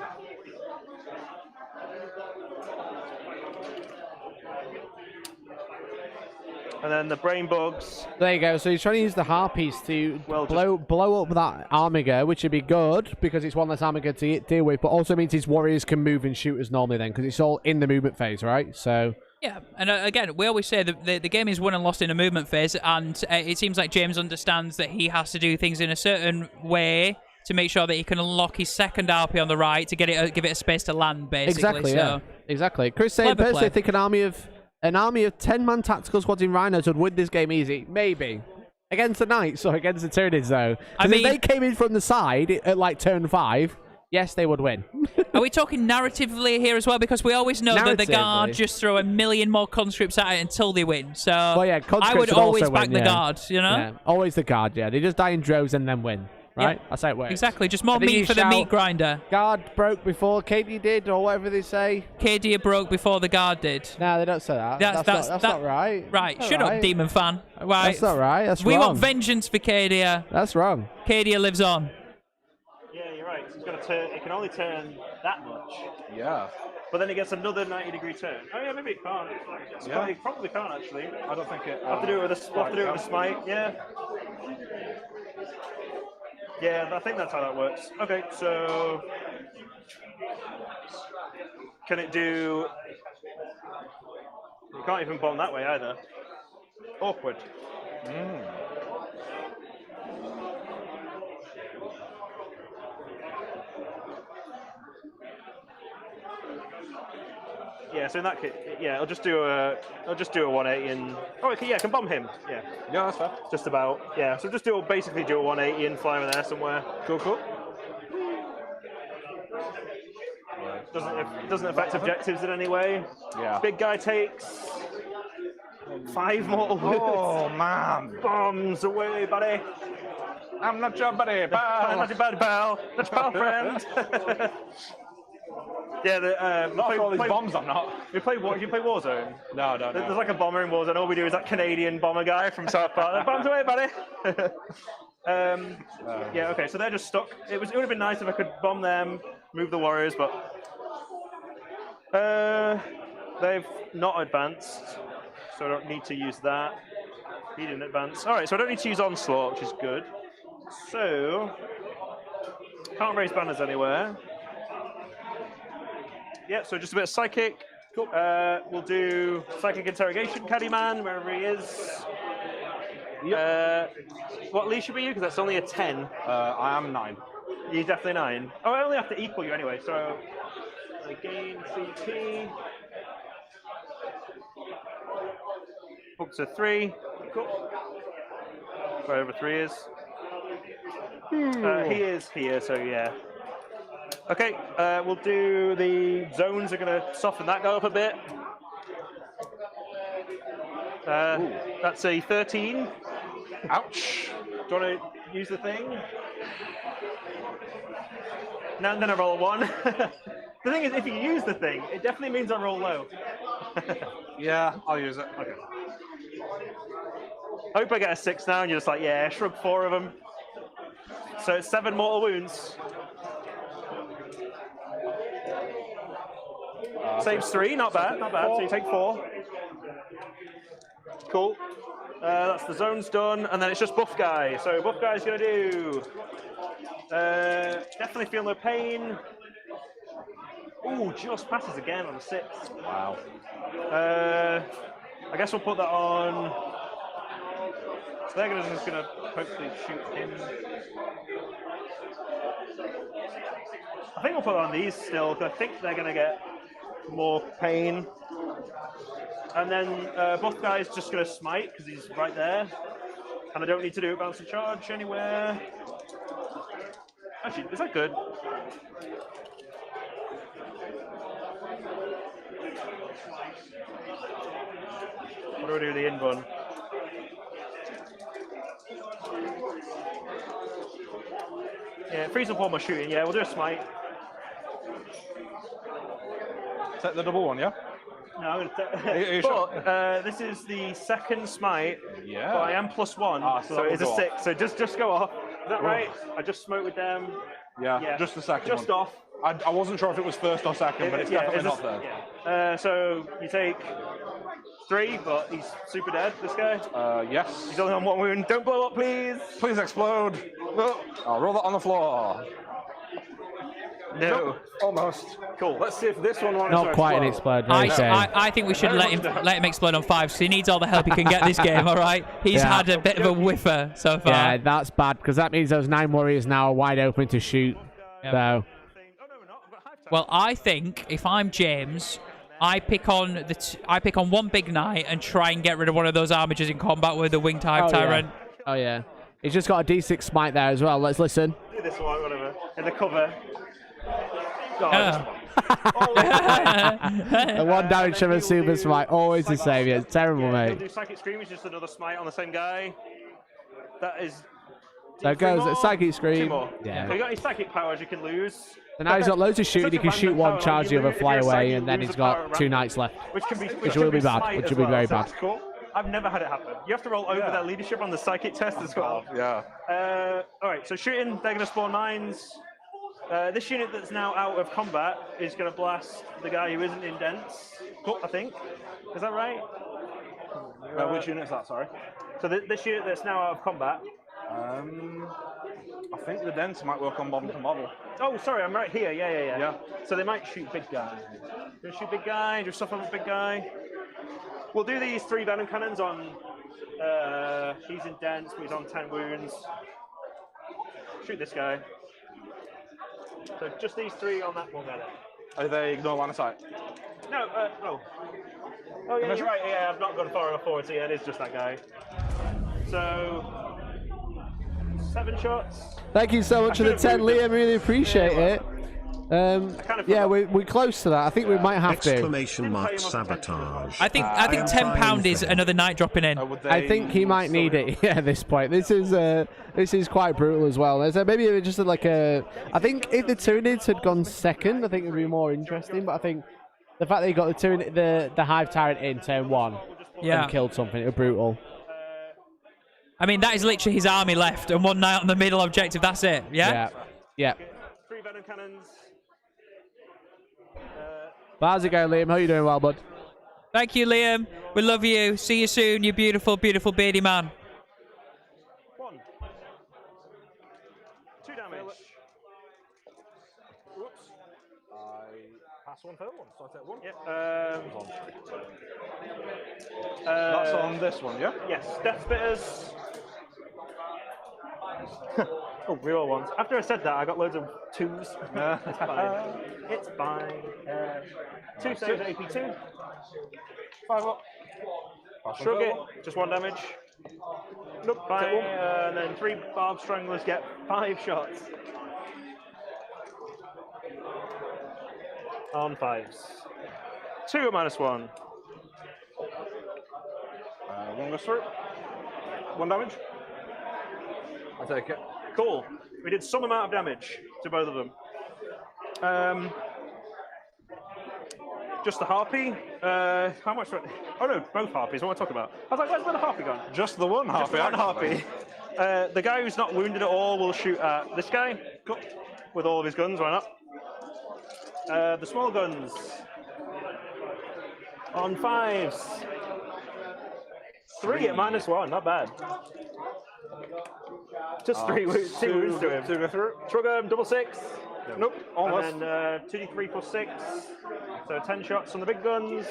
And then the Brain Bugs. There you go. So he's trying to use the Harpies to blow up that Armiger, which would be good because it's one less Armiger to deal with, but also means his warriors can move and shoot as normally then because it's all in the movement phase, right? So... Yeah, and again, we always say that the game is won and lost in a movement phase, and it seems like James understands that he has to do things in a certain way to make sure that he can unlock his second RP on the right to give it a space to land, basically. Exactly, so, yeah. Exactly. Chris saying, personally, I think an army of an army of 10-man tactical squads in Rhinos would win this game easy. Maybe. Against the Knights or against the Tyranids, though. I Because mean, if they came in from the side at like turn 5, yes, they would win. are we talking narratively here as well? Because we always know that the Guard just throw a million more conscripts at it until they win. So yeah, I would always back the Guard, you know? Yeah, always the Guard, yeah. They just die in droves and then win, right? That's how it works. Exactly, just more meat for the meat grinder. Guard broke before KD did, or whatever they say. KD broke before the Guard did. No, they don't say that. That's not right. Right, shut up, Demon fan. Right. That's not right. That's wrong. We want vengeance for Cadia. That's wrong. Cadia lives on. Yeah, you're right. It's gonna turn. It can only turn that much. Yeah. But then it gets another 90-degree turn. Oh yeah, maybe it can't. It probably can't actually. I don't think it. Have to do it with a smite. Yeah. Yeah, I think that's how that works. Okay, so can it do? You can't even bomb that way either. Awkward. Yeah, so in that case, yeah, I'll just do a 180 and okay, yeah, I can bomb him. Yeah, Yeah, that's fair. just about. Yeah, so basically do a 180 and fly over there somewhere. Cool. Doesn't affect objectives in any way. Yeah. Big guy takes 5 mortal wounds. Oh man. Bombs away, buddy. I'm not your buddy, I'm pal. not your bad pal. Not your pal friend. Yeah, Not for all these bombs, I'm not. You play Warzone? No. There's like a bomber in Warzone. All we do is that Canadian bomber guy from South Park. Bombs away, buddy. Yeah, okay, so they're just stuck. It would have been nice if I could bomb them, move the warriors, but they've not advanced, so I don't need to use that. He didn't advance. All right, so I don't need to use Onslaught, which is good. So can't raise banners anywhere. Yeah, so just a bit of Psychic. Cool. We'll do Psychic Interrogation, Caddyman, wherever he is. Yep. What leash should be you? Because that's only a 10. I am 9. You're definitely 9. Oh, I only have to equal you anyway, so I gain CP. Up to 3. Cool. Wherever 3 is. He is here, so yeah. Okay, we'll do the zones are going to soften that guy up a bit. That's a 13. Ouch. Do you want to use the thing? No, and then I roll a 1. The thing is, if you use the thing, it definitely means I roll low. Yeah, I'll use it. Okay. I hope I get a 6 now, and you're just like, yeah, shrug 4 of them. So it's 7 mortal wounds. Saves 3, not bad, not bad. So you take 4. Cool. That's the zones done, and then it's just buff guy. So buff guy's gonna do. Definitely feel no pain. Ooh, just passes again on a 6. Wow. I guess we'll put that on. So they're just gonna hopefully shoot him. I think we'll put it on these still, because I think they're gonna get more pain. And then buff guy is just going to smite because he's right there. And I don't need to do a bounce and charge anywhere. Actually, is that good? What do we do with the in bun? Yeah, freeze up all my shooting. Yeah, we'll do a smite. Take the double one, yeah? No, I'm going to. Are you sure? This is the second smite. Yeah. But I am +1, so so that it's a will go 6. So just go off. Is that right? I just smoked with them. Yeah, just the second Just one. off. I wasn't sure if it was first or second, but it's definitely not third. Yeah. So you take 3, but he's super dead, this guy. Yes. He's only on 1 wound. Don't blow up, please. Please explode. Oh, I'll roll that on the floor. No. Almost. Cool. Let's see if this one wants Not to quite an explode. explode. I think we should let him explode on 5 because he needs all the help he can get this game, all right? He's had a bit of a whiffer so far. Yeah, that's bad because that means those 9 warriors now are wide open to shoot. Yep. So, Well, I think if I'm James, I pick on one big knight and try and get rid of one of those armigers in combat with the winged hive tyrant. Yeah. Oh yeah. He's just got a D6 smite there as well. Let's listen. Do this one, whatever. In the cover. A 1 damage from a super smite, always the same. Yeah, it's terrible, mate. Do Psychic Scream, is just another smite on the same guy. That is. So it goes Psychic Scream. 2 more. Yeah. If you got any Psychic powers, you can lose. So now he's got loads of shooting. He can shoot one, charge the other, fly away, and then he's got 2 knights left. Which will be bad. Which will be very bad. Cool. I've never had it happen. You have to roll over their leadership on the Psychic test as well. Yeah. Alright, so shooting, they're going to spawn 9s. This unit that's now out of combat is going to blast the guy who isn't in dents, I think. Is that right? Which unit is that, sorry? So this unit that's now out of combat. I think the dents might work on model to model. Oh, sorry, I'm right here. Yeah. So they might shoot big guy. Do shoot big guy, do stuff on big guy. We'll do these 3 venom cannons on. He's in dents, but he's on 10 wounds. Shoot this guy. So just these 3 on that one guy there. Are they no line of sight? No, oh yeah, you're right. Yeah, I've not gone far enough forward, so yeah, it is just that guy. So 7 shots. Thank you so much for the 10, Liam. Really appreciate it. Yeah, we're close to that. I think we might have to. Exclamation mark sabotage. I think £10 is another knight dropping in. I think he might need it at this point. This is quite brutal as well. So maybe just like a. I think if the Tyranids had gone second, I think it would be more interesting. But I think the fact that he got the Hive Tyrant in turn 1 and killed something, it was brutal. I mean, that is literally his army left and 1 knight on the middle objective. That's it. Yeah. Yeah. 3 venom cannons. How's it going, Liam? How you doing, well, bud? Thank you, Liam. We love you. See you soon, you beautiful, beautiful beardy man. 1. 2 damage. Whoops. I pass 1, fail 1, so I take 1. Yeah. That's on this one, yeah? Yes. Death Spitters. Oh, real ones. After I said that, I got loads of 2s. It's fine. It's fine. 2 saves at AP2. 5 up. Shrug it. Just 1 damage. Nope. Fine. And then 3 Barb Stranglers get 5 shots. On 5s. 2 at -1. 1 goes through. 1 damage. I take it. Cool. We did some amount of damage to both of them. Just the harpy. How much? Oh no, both harpies. What am I talking about? I was like, where's the harpy gone? Just the 1 harpy. Just 1 harpy. The guy who's not wounded at all will shoot at this guy with all of his guns. Why not? The small guns on 5s. 3 at -1. Not bad. Just 3 wounds. 2 wounds to him. 2 go through. Shrug him, double 6. Nope. Almost. And then 2d3 plus 6. So 10 shots on the big guns.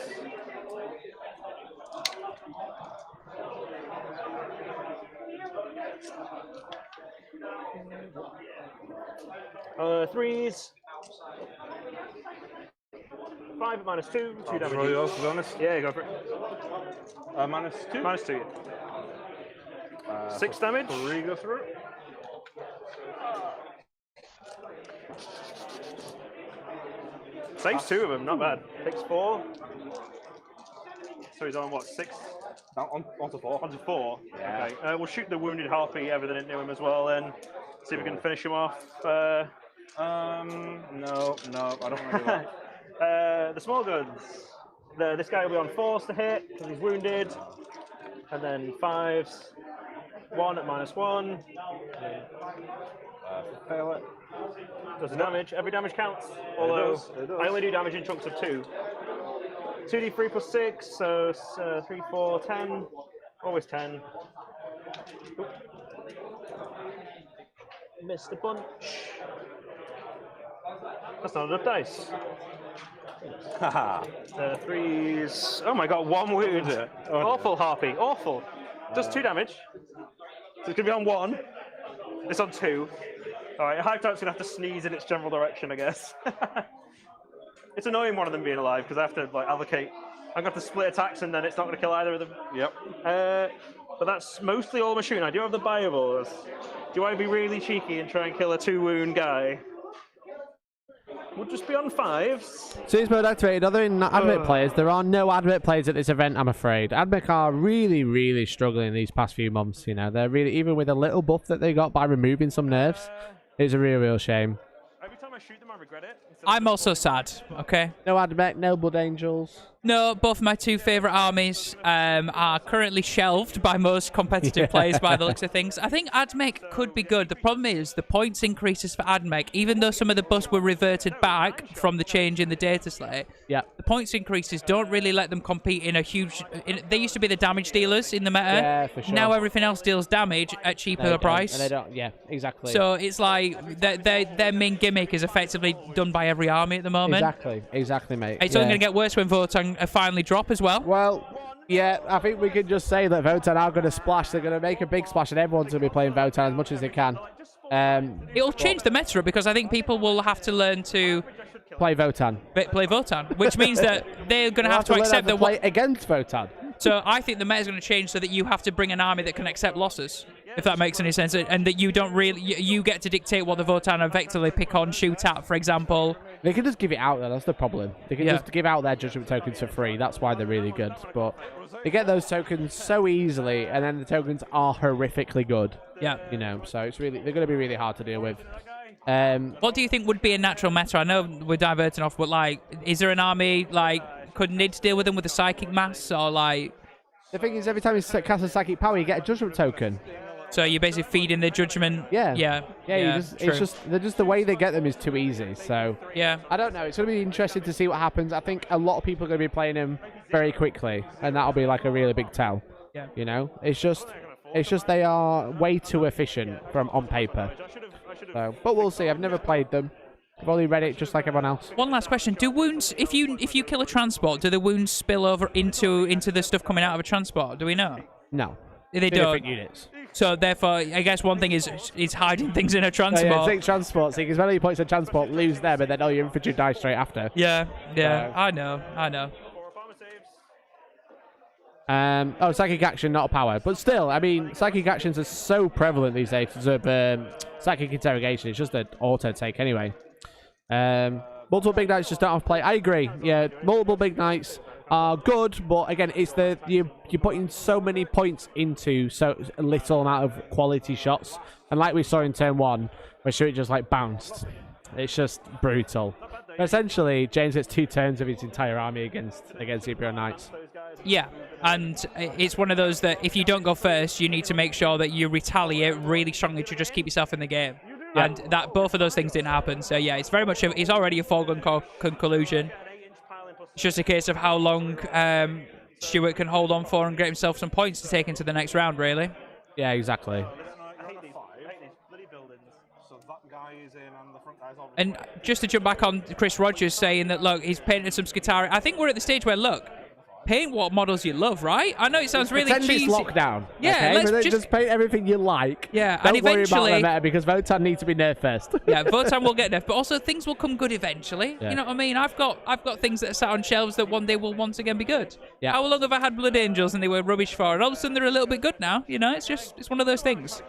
Threes. 5 at -2. 2 damage. Roll yours, to be honest. Yeah, go for it. -2. -2. 6 damage. 3 go through. Saves 2 of them, not bad. Takes 4. So he's on what, 6? On to 4. On to 4. Yeah. Okay. We'll shoot the wounded harpy, everything into him as well, then. See if we can finish him off. No, I don't want to do that. The small guns. This guy will be on 4s to hit because he's wounded. And then 5s. 1 at -1. Fail it. Does the damage. Every damage counts. Although it does. I only do damage in chunks of 2. 2d3 plus 6, so 3, 4, 10. Always 10. Oop. Missed a bunch. That's not enough dice. Haha. 3s. Oh my god, 1 wound. Awful harpy. Awful. Does 2 damage. So it's going to be on 1. It's on 2. Alright, Hive Type's going to have to sneeze in its general direction, I guess. It's annoying one of them being alive because I have to like allocate. I'm going to have to split attacks and then it's not going to kill either of them. Yep. But that's mostly all my shooting. I do have the Biovores. Do I be really cheeky and try and kill a 2-wound guy? Would just be on 5s. Series mode activated. Other than admit players, there are no admit players at this event, I'm afraid. Admit are really, really struggling these past few months. You know, they're really, even with a little buff that they got by removing some nerfs, it's a real, real shame. Every time I shoot them, I regret it. I'm also sad, okay? No admit, no Blood Angels. No, both my two favourite armies are currently shelved by most competitive players by the looks of things. I think AdMech could be good. The problem is the points increases for AdMech, even though some of the buffs were reverted back from the change in the data slate. Yeah. The points increases don't really let them compete in a huge... they used to be the damage dealers in the meta. Yeah, for sure. Now everything else deals damage at cheaper price. And they don't, yeah, exactly. So it's like their main gimmick is effectively done by every army at the moment. Exactly, mate. It's only going to get worse when Votann finally drop as well. Well, yeah, I think we can just say that Votann are going to splash. They're going to make a big splash, and everyone's going to be playing Votann as much as they can. It'll change the meta because I think people will have to learn to play Votann. Play Votann, which means that they're going to have to accept that play against Votann. So I think the meta is going to change so that you have to bring an army that can accept losses, if that makes any sense, and that you don't really you get to dictate what the Votann effectively pick on, shoot at, for example. They can just give it out, though. That's the problem. They can just give out their judgment tokens for free. That's why they're really good. But they get those tokens so easily, and then the tokens are horrifically good. Yeah. You know, so it's really they're going to be really hard to deal with. What do you think would be a natural meta? I know we're diverting off, but like, is there an army like could Nids deal with them with a psychic mass or like? The thing is, every time you cast a psychic power, you get a judgment token. So you're basically feeding the judgment. Yeah. It's just the way they get them is too easy. So yeah, I don't know. It's going to be interesting to see what happens. I think a lot of people are going to be playing them very quickly, and that'll be like a really big tell. Yeah. You know, it's just they are way too efficient from on paper. So, but we'll see. I've never played them. I've only read it just like everyone else. One last question: do wounds, if you kill a transport, do the wounds spill over into the stuff coming out of a transport? Do we know? No. They don't. Different units. So therefore, I guess one thing is hiding things in a transport. Yeah, take transport. So you can spend all your points on transport, lose them, and then all your infantry die straight after. Yeah. I know. Oh, psychic action, not a power, but still, I mean, psychic actions are so prevalent these days. Psychic interrogation, it's just an auto take anyway. Multiple big knights just don't have play. I agree. Yeah, multiple big knights are good, but again, it's you're putting so many points into so little amount of quality shots, and like we saw in turn 1, where Stuart just like bounced. It's just brutal. Essentially, James gets 2 turns of his entire army against the Imperial Knights. Yeah, and it's one of those that if you don't go first, you need to make sure that you retaliate really strongly to just keep yourself in the game. Yeah. And that both of those things didn't happen. So yeah, it's very much it's already a foregone conclusion. It's just a case of how long Stuart can hold on for and get himself some points to take into the next round, really. Yeah, exactly. And just to jump back on Chris Rogers saying that, look, he's painted some Skitarii. I think we're at the stage where, look, paint what models you love, right? I know it sounds really cheesy. It's lockdown. Yeah, okay? let's just paint everything you like. Yeah, don't and worry eventually, about the meta because Votann needs to be nerfed first. Yeah, Votann will get nerfed, but also things will come good eventually. Yeah. You know what I mean? I've got things that are sat on shelves that one day will once again be good. Yeah. How long have I had Blood Angels and they were rubbish for, and all of a sudden they're a little bit good now? You know, it's one of those things.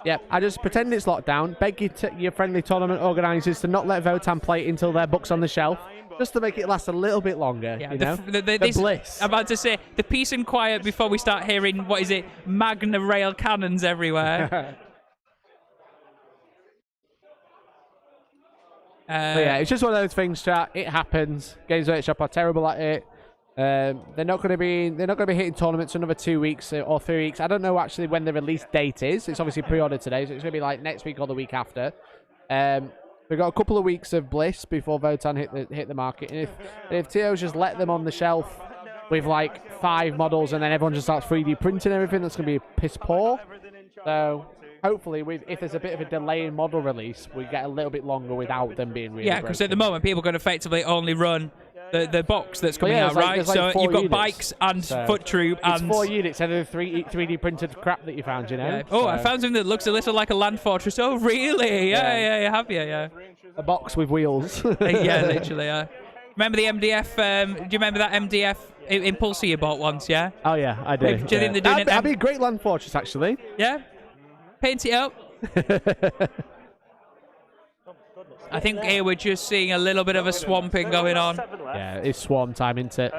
Yeah, I just pretend it's locked down. Beg your friendly tournament organisers to not let Votann play it until their book's on the shelf, just to make it last a little bit longer. Yeah, you know? The bliss. I'm about to say the peace and quiet before we start hearing Magna rail cannons everywhere. Yeah, it's just one of those things, chat. It happens. Games Workshop are terrible at it. They're not going to be hitting tournaments for another 2 weeks or 3 weeks. I don't know actually when the release date is. It's obviously pre-ordered today, so it's going to be like next week or the week after. We've got a couple of weeks of bliss before Votann hit the market, and if TOs just let them on the shelf with like 5 models, and then everyone just starts 3D printing everything, that's going to be piss poor. So hopefully, if there's a bit of a delay in model release, we get a little bit longer without them being really. Yeah, because at the moment people can effectively only run the box that's coming out, there's right? there's So 4 you've got units. bikes and foot troop It's and 4 units and the 3D printed crap that you found, you know? Yeah. Oh, I found something that looks a little like a land fortress. Oh, really? Yeah, have you? Yeah. A box with wheels. Yeah, literally. Yeah. Remember the MDF? Do you remember that MDF Impulsor you bought once? Yeah. Oh yeah, I do. Do you think they're doing it? That'd be a great land fortress, actually. Yeah. Paint it up. I think here we're just seeing a little bit of a swamping going on. Yeah, it's swarm time, isn't it?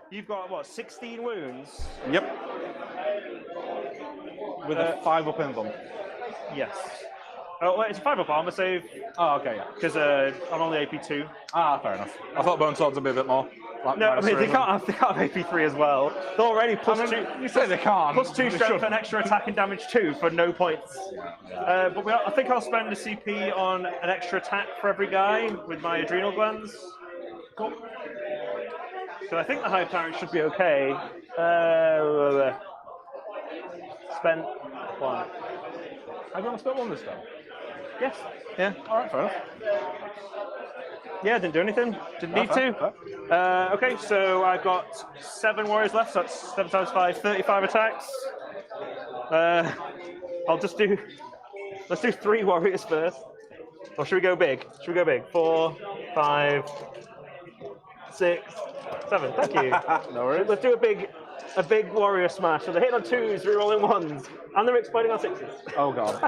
You've got, what, 16 wounds? Yep. With a 5 up in them. Yes. Oh, well, it's a 5 up armor save. Oh, okay, yeah. Because I'm only AP2. Ah, fair enough. I thought bone swords would be a bit more. Like No, I mean, they can't have AP3 as well. They're already plus 2. You say they can't. Plus 2 strength and extra attack and damage 2 for no points. But I think I'll spend a CP on an extra attack for every guy with my adrenal glands. Cool. So I think the Hive Tyrant should be okay. Spent 1. Have you want to spend 1 this time? Yes. Yeah. Alright, fair enough. Yeah, didn't do anything. Didn't need to. Okay, so I've got 7 warriors left, so that's 7 times 5, 35 attacks. I'll just do... Let's do 3 warriors first. Or should we go big? 4, 5, 6, 7. Thank you. No worries. Let's do a big warrior smash. So they're hitting on 2s, rerolling 1s, and they're exploding on 6s. Oh, God.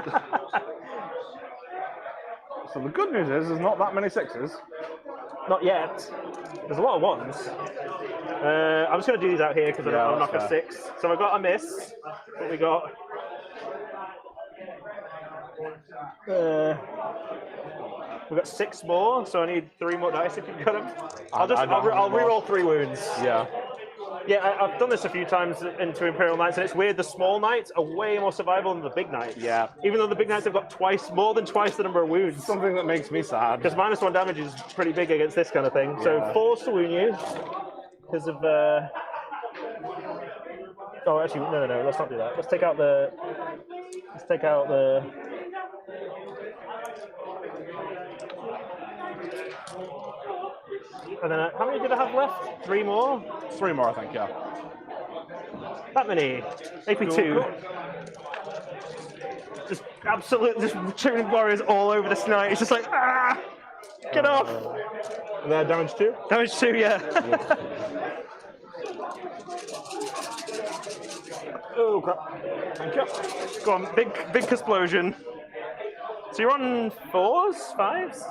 So the good news is there's not that many 6s. Not yet. There's a lot of 1s. I'm just going to do these out here because I'll knock a 6. So I got a miss. What we got? We've got 6 more, so I need 3 more dice if you've got them. I'll reroll 3 wounds. Yeah. Yeah, I've done this a few times into Imperial Knights, and it's weird. The small knights are way more survival than the big knights. Yeah. Even though the big knights have got more than twice the number of wounds. Something that makes me sad. Because -1 damage is pretty big against this kind of thing. So 4's to wound you because of. Oh, actually, no. Let's not do that. Let's take out the. And then, how many did I have left? 3 more? 3 more, I think, yeah. That many. AP2. Cool. Just shooting warriors all over this night. It's just like, get off. And they're damage 2? Damage 2, yeah. Oh, crap. Thank you. Go on, big explosion. So you're on 4s, 5s?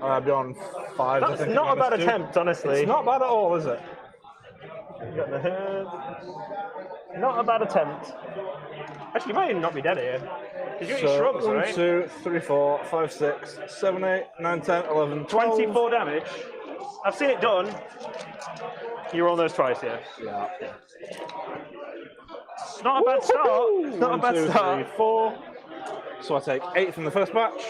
I'll be on 5s. That's not a bad attempt, honestly. It's not bad at all, is it? You got the head. Not a bad attempt. Actually, you might even not be dead here. Because you got your shrugs, right? 1, 2, 3, 4, 5, 6, 7, 8, 9, 10, 11, 12. 24 damage. I've seen it done. You roll those twice, yeah? Yeah. It's not a bad start. It's not a bad 1, 2, start. 3, 4. So I take 8 from the first batch.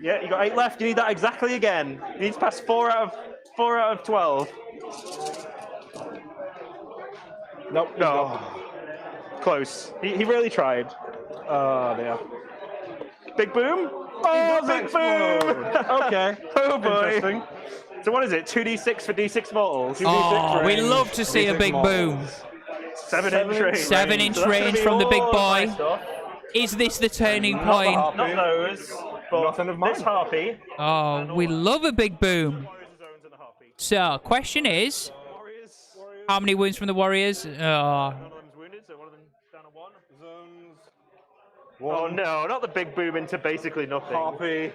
Yeah, you got 8 left. You need that exactly again. You need to pass 4 out of 12. Nope. No. Close. He really tried. Oh, dear. Big boom? Oh, big boom! Okay. Oh, boy. Interesting. So what is it? 2d6 for d6 mortals? Oh, we love to see a big boom. 7-inch range. 7-inch So range from the big all boy. my stuff. Is this the turning Not point? the Not those, but Nothing of mine. this harpy. Oh, we love a big boom. So, question is, how many wounds from the Warriors? One of them's wounded, so one of them down to 1. Zones. Oh no, not the big boom into basically nothing. Harpy.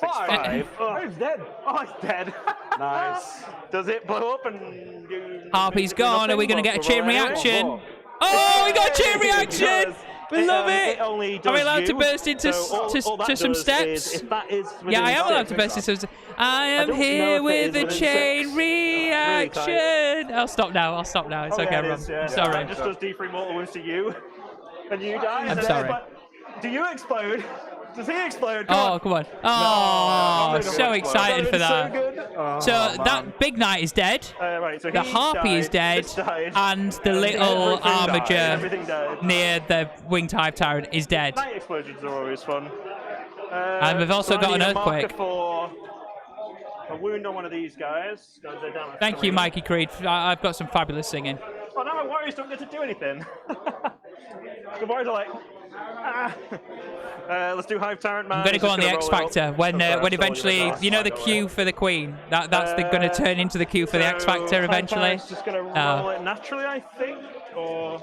5. Oh, It's dead. oh, it's dead. Nice. Does it blow up and do... Harpy's gone. Are we going to get a chain reaction? Oh, we got a chain reaction! We love it! Are we allowed to burst into some steps? Yeah, I am allowed to burst into some. I am here with a chain reaction. I'll stop now. It's okay, everyone. Sorry. It just does D3 mortal wounds to you, and you die. I'm sorry. Do you explode? Does he explode? Oh, come on. Oh, so excited for that. So that big knight is dead. Right, so The harpy is dead. And the little armature near the winged hive tyrant is dead. Night explosions are always fun. And we've also got an earthquake. a wound on one of these guys. They're down at Thank you, 3. Mikey Creed. I've got some fabulous singing. Oh, now my warriors don't get to do anything. The warriors are like, ah. Let's do Hive Tyrant Man. I'm going to go on the X Factor when eventually, you know, the queue for the Queen. That's going to turn into the queue for the X Factor eventually. Just going to roll it naturally, I think, or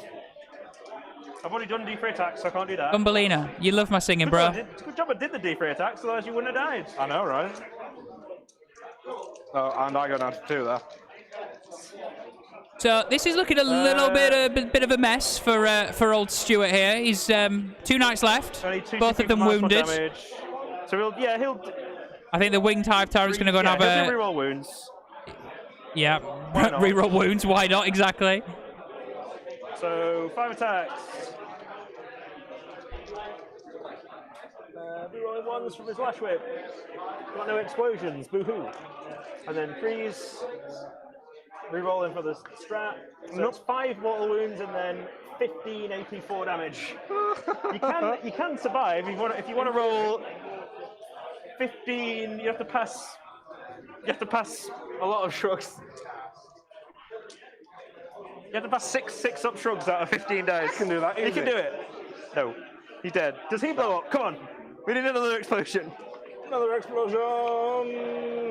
I've already done D3 attacks, so I can't do that. Thumbelina, you love my singing, bro. Good job I did the D3 attacks, otherwise you wouldn't have died. I know, right? Oh, and I go down to 2 there. So this is looking a little bit of a mess for old Stuart here. He's 2 knights left, both of them wounded. So he'll. I think the winged Hive Tower is going to go and have a reroll wounds. Yeah, reroll wounds. Why not? Exactly. So 5 attacks. Rerolling 1s from his Lash Whip. Got no explosions. Boo-hoo. And then freeze. Rerolling for the strat. So it's 5 mortal wounds and then 15 AP4 damage. You can survive if you want to roll 15. You have to pass a lot of shrugs. You have to pass six up shrugs out of 15 dice. I can do that. He can do it. No, he's dead. Does he blow up? Come on. We need another explosion. Another explosion.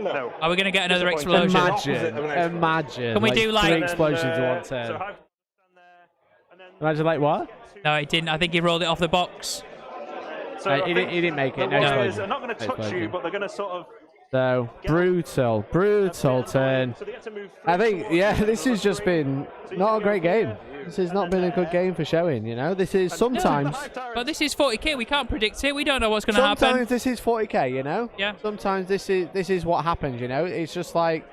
No. Are we going to get another explosion? Imagine. Can we do like 3 explosions in one turn? Imagine like what? No, he didn't. I think he rolled it off the box. So he didn't make it. The No warriors explosion. are not going to touch you, but they're going to sort of. So brutal turn. So they get to move I think, yeah, this has just been not a great game. This has not been a good game for showing, you know. This is sometimes. But this is 40k. We can't predict it. We don't know what's going to happen. Sometimes this is 40k, you know. Yeah. Sometimes this is what happens, you know. It's just like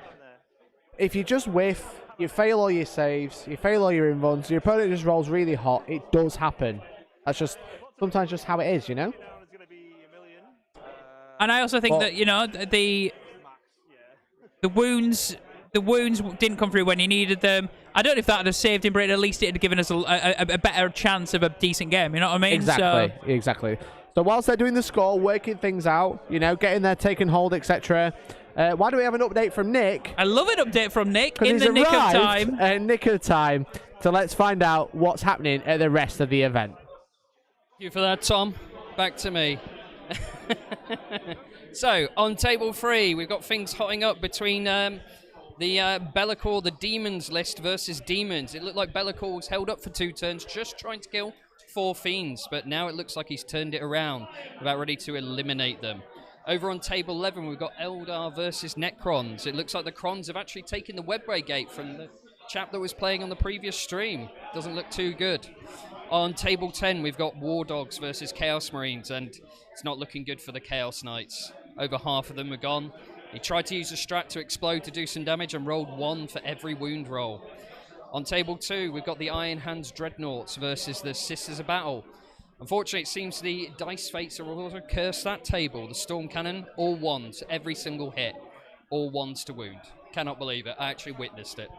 if you just whiff, you fail all your saves, you fail all your invuns, your opponent just rolls really hot. It does happen. That's just sometimes just how it is, you know. And I also think that, you know, the wounds didn't come through when you needed them. I don't know if that would have saved him, but at least it had given us a better chance of a decent game. You know what I mean? Exactly. So whilst they're doing the score, working things out, you know, getting their taken hold, etc. Why do we have an update from Nick? I love an update from Nick in the nick of time. Nick of time. So let's find out what's happening at the rest of the event. Thank you for that, Tom. Back to me. So, on table 3, we've got things hotting up between the Be'lakor, the Demons list versus Demons. It looked like Be'lakor was held up for 2 turns, just trying to kill 4 Fiends, but now it looks like he's turned it around, about ready to eliminate them. Over on table 11, we've got Eldar versus Necrons. It looks like the Crons have actually taken the Webray Gate from the chap that was playing on the previous stream. Doesn't look too good. On table 10, we've got War Dogs versus Chaos Marines, and it's not looking good for the Chaos Knights. Over half of them are gone. He tried to use a strat to explode to do some damage and rolled 1 for every wound roll. On table 2, we've got the Iron Hands Dreadnoughts versus the Sisters of Battle. Unfortunately, it seems the dice fates are also cursed that table. The Storm Cannon, all 1s, every single hit. All 1s to wound. Cannot believe it. I actually witnessed it.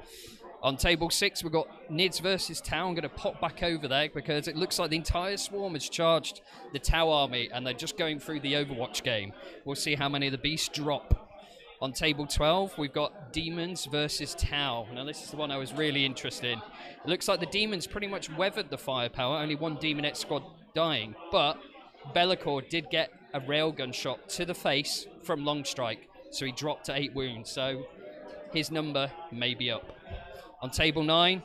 On table 6, we've got Nids versus Tau. I'm going to pop back over there because it looks like the entire swarm has charged the Tau army and they're just going through the Overwatch game. We'll see how many of the beasts drop. On table 12, we've got Demons versus Tau. Now, this is the one I was really interested in. It looks like the Demons pretty much weathered the firepower, only 1 Demonette squad dying, but Be'lakor did get a railgun shot to the face from Long Strike, so he dropped to 8 wounds, so his number may be up. On table 9,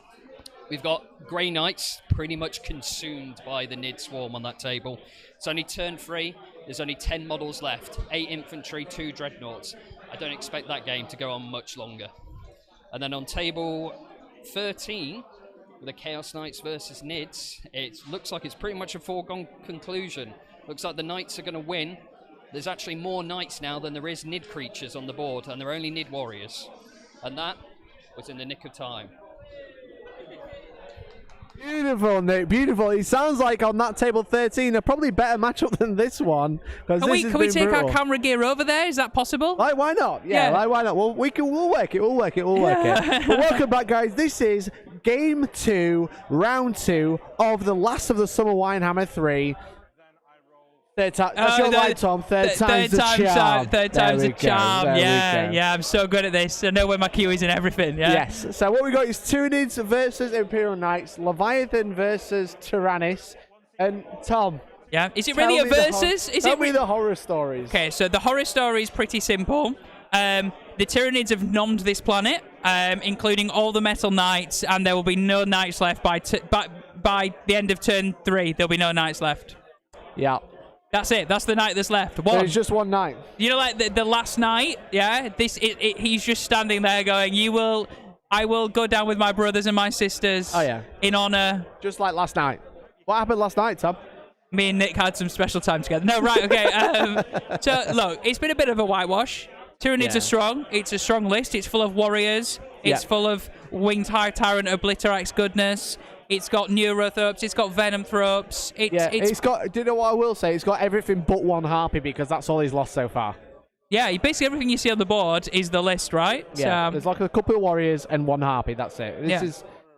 we've got Grey Knights pretty much consumed by the Nid Swarm on that table. It's only turn 3. There's only 10 models left. 8 infantry, 2 dreadnoughts. I don't expect that game to go on much longer. And then on table 13, with the Chaos Knights versus Nids, it looks like it's pretty much a foregone conclusion. Looks like the Knights are going to win. There's actually more Knights now than there is Nid creatures on the board, and they're only Nid warriors. And that was in the nick of time. Beautiful, Nick. Beautiful. It sounds like on that table 13, a probably better matchup than this one. Can we take our camera gear over there? Is that possible? Like, why not? Yeah. Like, why not? Well, we'll work it. We'll work it. But welcome back, guys. This is game 2, round 2 of the last of the Summer Winehammer 3. That's your line, Tom. Third time's the charm. Third time's the charm. Yeah, I'm so good at this. I know where my cue is and everything. Yeah. Yes. So what we got is Tyranids versus Imperial Knights, Leviathan versus Tyrannis, and Tom. Yeah. Is it really a versus? Tell me the horror stories. Okay, so the horror story is pretty simple. The Tyranids have nommed this planet, including all the Metal Knights, and there will be no Knights left by the end of turn 3. There'll be no Knights left. Yeah. That's it. That's the knight that's left. There's just one knight. You know, like the last night, yeah. He's just standing there going, I will go down with my brothers and my sisters. Oh yeah. In honor. Just like last night. What happened last night, Tom? Me and Nick had some special time together. No, right, okay. So look, it's been a bit of a whitewash. Tyranids are strong. It's a strong list. It's full of warriors. It's full of winged high tyrant Obliterax goodness. It's got Neurothropes. It's got Venomthropes. It's got. Do you know what I will say? It's got everything but one Harpy because that's all he's lost so far. Yeah, basically everything you see on the board is the list, right? Yeah. There's like a couple of warriors and one Harpy. That's it.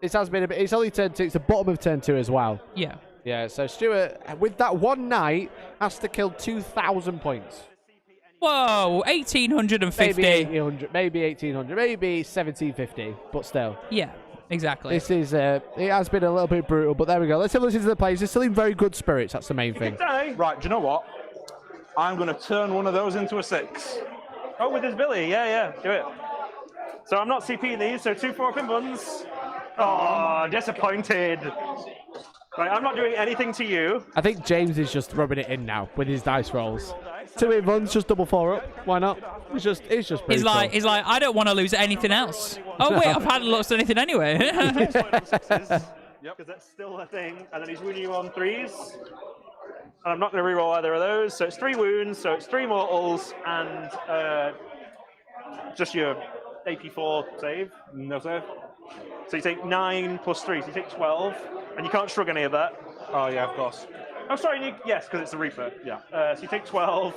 This has been a bit. It's only turn 2. It's the bottom of turn 2 as well. Yeah. Yeah. So Stuart, with that one knight, has to kill 2,000 points. Whoa, 1,850. Maybe 1,800. Maybe 1,800. Maybe 1,750. But still. Yeah. Exactly. This is, it has been a little bit brutal, but there we go. Let's have a listen to the players. They're still in very good spirits. That's the main thing. Right, do you know what? I'm going to turn one of those into a 6. Oh, with his Billy. Yeah, do it. So I'm not CPing these, so 2 forking buns. Oh, disappointed. Right, I'm not doing anything to you. I think James is just rubbing it in now with his dice rolls. 2 hit runs, just double 4 up. Why not? It's just he's like, I don't want to lose anything else. Oh wait, I've had lost anything anyway. Because that's still a thing. And then he's wounding you on 3s. And I'm not going to reroll either of those. So it's 3 wounds, so it's 3 mortals, and just your AP4 save. No save. So you take 9 plus 3, so you take 12, and you can't shrug any of that. Oh yeah, of course. Oh, sorry, yes, because it's a Reaper. Yeah. So you take 12,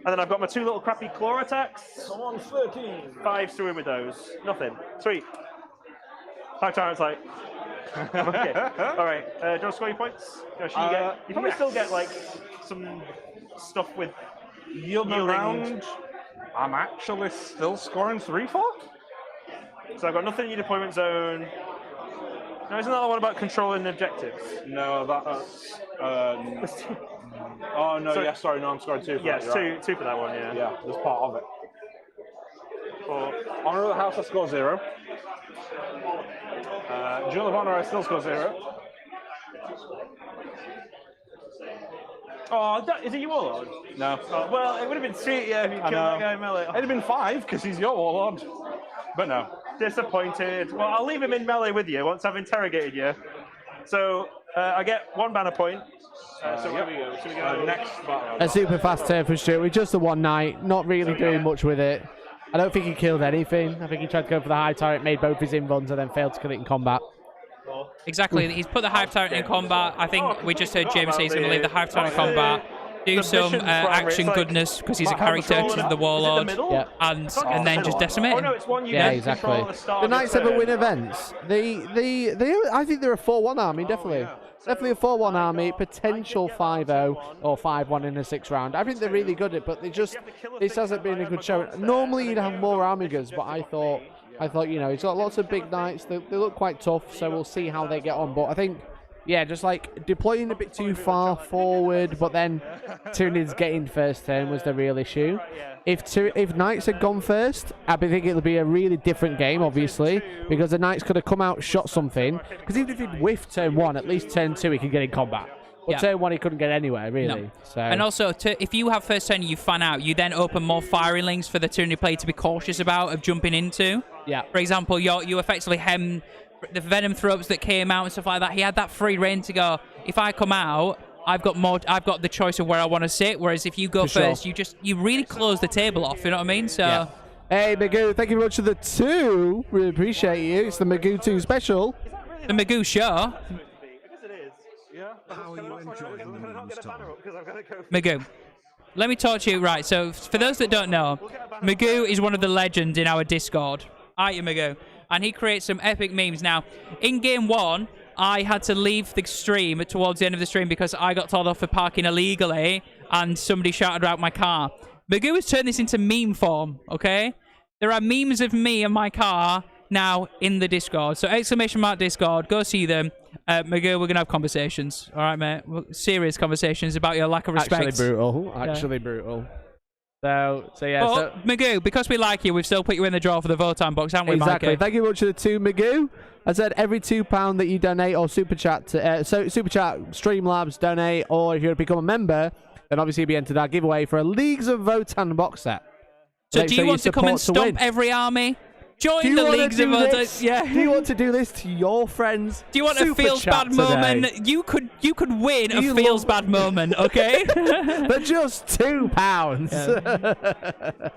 and then I've got my 2 little crappy claw attacks. I'm on 13. 5 through in with those. Nothing. Sweet. High Tyrant's like, okay. All right. Do you want to score your points? You probably still get like some stuff with yielding around. I'm actually still scoring 3-4. So I've got nothing in your deployment zone. No, isn't that the one about controlling objectives? No, that's. Oh no! So, sorry, no, I'm scoring 2. For yes, that, two for that one. Yeah. Yeah, that's part of it. Honor of the House, I score 0. Jewel of Honor, I still score 0. Oh, is it your Warlord? No. Oh, well, it would have been sweet, yeah, if you killed that guy melee. It'd have been 5 because he's your Warlord. But no. Disappointed. Well, I'll leave him in melee with you once I've interrogated you. So I get 1 banner point. So where we go? Should we go next battle? A super fast turn for Stuart with just the one knight, not really doing much with it. I don't think he killed anything. I think he tried to go for the high turret, made both his invuns, and then failed to kill it in combat. Exactly. He's put the Hive Tyrant in combat. I think we just heard James say he's going to leave the Hive Tyrant in combat, do some action goodness because he's a character to the Warlord, and then just decimate him. Yeah, exactly. The Knights ever win events. I think they're a 4-1 army, definitely. Definitely a 4-1 army, potential 5-0 or 5-1 in a 6th round. I think they're really good at it, but this hasn't been a good show. Normally you'd have more armigers, but I thought, he's got lots of big knights. They look quite tough, so we'll see how they get on. But I think, yeah, just like deploying a bit too far forward, but then Tyranids getting first turn was the real issue. If Knights had gone first, I think it'll be a really different game, obviously, because the Knights could have come out, shot something. Because even if he'd whiffed turn 1, at least turn 2 he could get in combat. But turn 1 he couldn't get anywhere, really. No. So. And also, if you have first turn and you fan out, you then open more firing links for the Tyranid player to be cautious about, of jumping into. Yeah. For example, you effectively hem the Venomthropes that came out and stuff like that. He had that free reign to go, if I come out, I've got the choice of where I want to sit, whereas if you go first, you really close the table off, you know what I mean? So yeah. Hey Magoo, thank you very much for the 2. Really appreciate you. It's the Magoo 2 special. The Magoo show. How are you enjoying the memes, Tom? Magoo, let me talk to you. Right, so for those that don't know, Magoo is one of the legends in our Discord. Aren't you, Magoo? And he creates some epic memes. Now, in Game 1, I had to leave the stream towards the end of the stream because I got told off for parking illegally, and somebody shouted out my car. Magoo has turned this into meme form, okay? There are memes of me and my car now in the Discord. So !Discord, go see them. Magoo, we're going to have conversations. All right, mate? Serious conversations about your lack of respect. Actually brutal. Actually brutal. So yeah. But, Magoo, because we like you, we've still put you in the draw for the Votan box, haven't we, exactly. Mikey? Thank you much to the 2 Magoo. I said every £2 that you donate or super chat to super chat, Streamlabs donate, or if you become a member, then obviously you'll be entered our giveaway for a Leagues of Votan box set. So do you want to come and stomp every army? Join the Leagues of Votan. Yeah. Do you want to do this to your friends? Do you want a feels bad moment? You could win a feels bad moment, okay? For just £2. Yeah.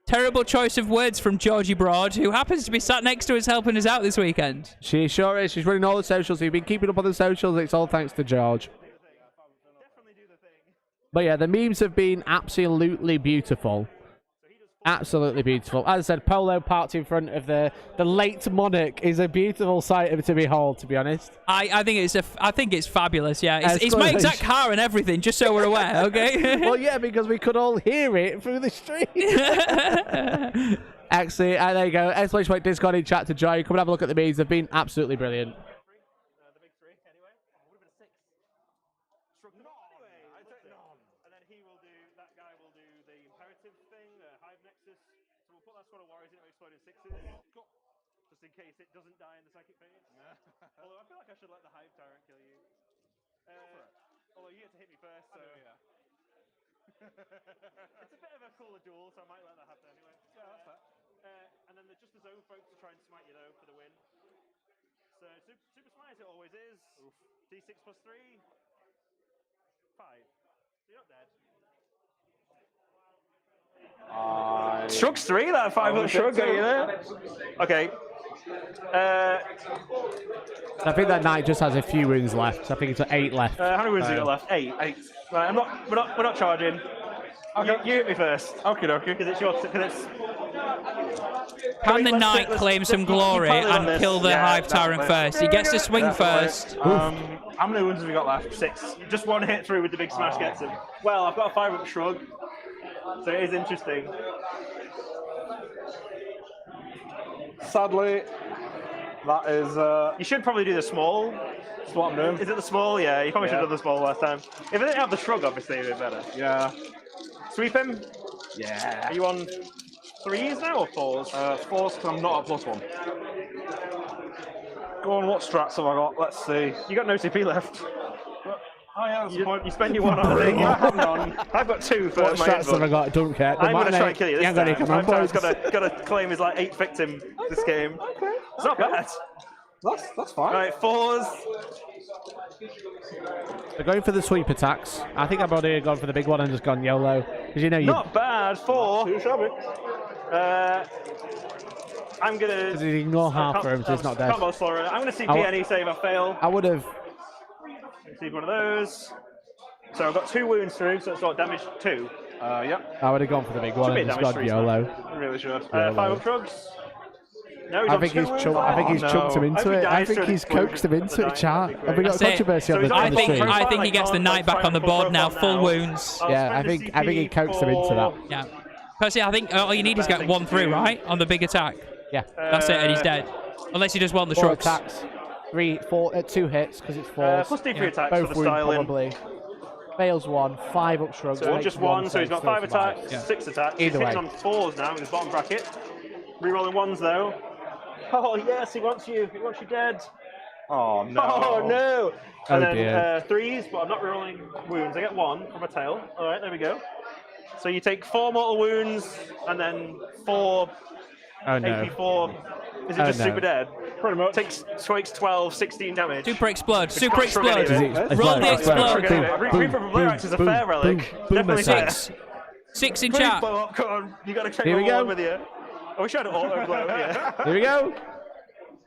Terrible choice of words from Georgie Broad, who happens to be sat next to us helping us out this weekend. She sure is. She's running all the socials. You've been keeping up on the socials. It's all thanks to George. But yeah, the memes have been absolutely beautiful. Absolutely beautiful. As I said, Polo parked in front of the late monarch is a beautiful sight to behold, to be honest. I think it's fabulous, yeah. It's my exact car and everything, just so we're aware, okay? Well, yeah, because we could all hear it through the street. Actually, there you go. !Discord in chat to join. Come and have a look at the memes. They've been absolutely brilliant. Just in case it doesn't die in the second phase. Although I feel like I should let the Hive Tyrant kill you. Although you get to hit me first, so yeah. It's a bit of a cooler duel, so I might let that happen anyway. Yeah, that's fair. And then there's just the zone folks to try and smite you though for the win. So super smite it always is. Oof. D6 plus 3. 5. You're not dead. Shrug's 3, that 5-up shrug, got you there. Okay. I think that knight just has a few wounds left. I think it's 8 left. How many wounds have you got left? 8. Right, we're not charging. Okay. You hit me first. Okay. Because it's your. Can the knight claim some glory and kill the Hive Tyrant first? He gets to swing first. How many wounds have you got left? 6. Just one hit through with the big smash gets him. Well, I've got a 5-up shrug. So it is interesting. Sadly, that is... You should probably do the small. That's what I'm doing. Is it the small? Yeah, you probably should have done the small last time. If I didn't have the shrug, obviously, it'd be better. Yeah. Sweep him? Yeah. Are you on 3s now or 4s? 4s because I'm not at +1. Go on, what strats have I got? Let's see. You got no CP left. Oh yeah, that's the point. You spend your 1 on a thing. I've got 2 for what strats have I got? I don't care. I'm going to try and kill you this time. I've got to claim his like 8th victim this game. Okay. It's not bad. That's fine. Right, 4s. They're going for the sweep attacks. I think I've already gone for the big one and just gone YOLO. Because you know you... Not bad. 4. Too shabby. I'm going to... Because he ignore half for him, so he's not dead. I'm going to CP any save I fail. I would have... Receive one of those. So I've got 2 wounds through, so it's got damage 2. Yep. I would have gone for the big one and just gone YOLO. I really should. 5-up shrugs. No, I think he's chunked him into it. I think he's coaxed him into it, chat. Have we got controversy on the stream? I think he gets the knight back on the board now, full wounds. Yeah, I think he coaxed him into that. Yeah. Because I think all you need is get 1 through, right? On the big attack. Yeah. That's it, and he's dead. Unless he just won the 4 shrugs. attacks. 3, 4, 2 hits because it's 4. Plus D3 attacks both for the styling. probably. Fails 1, 5-up shrugs. So just 1, so he's got 5 attacks, 6 attacks. Either he's way. hitting on 4s now in his bottom bracket. Rerolling 1s though. Oh yes, he wants you. He wants you dead. Oh no. Oh no. And then dear. 3s, but I'm not rerolling wounds. I get 1 from a tail. All right, there we go. So you take 4 mortal wounds and then 4 AP4. Is it just super dead? Pretty much. Takes 12, 16 damage. Super explode. Super explode. Roll the explode. Reaper of Blue Axe is a fair relic. Definitely fair. 6 in Please chat. blow up, come on. You got to check Here we the go. one with you. I wish I had an auto blow. Yeah. Here we go.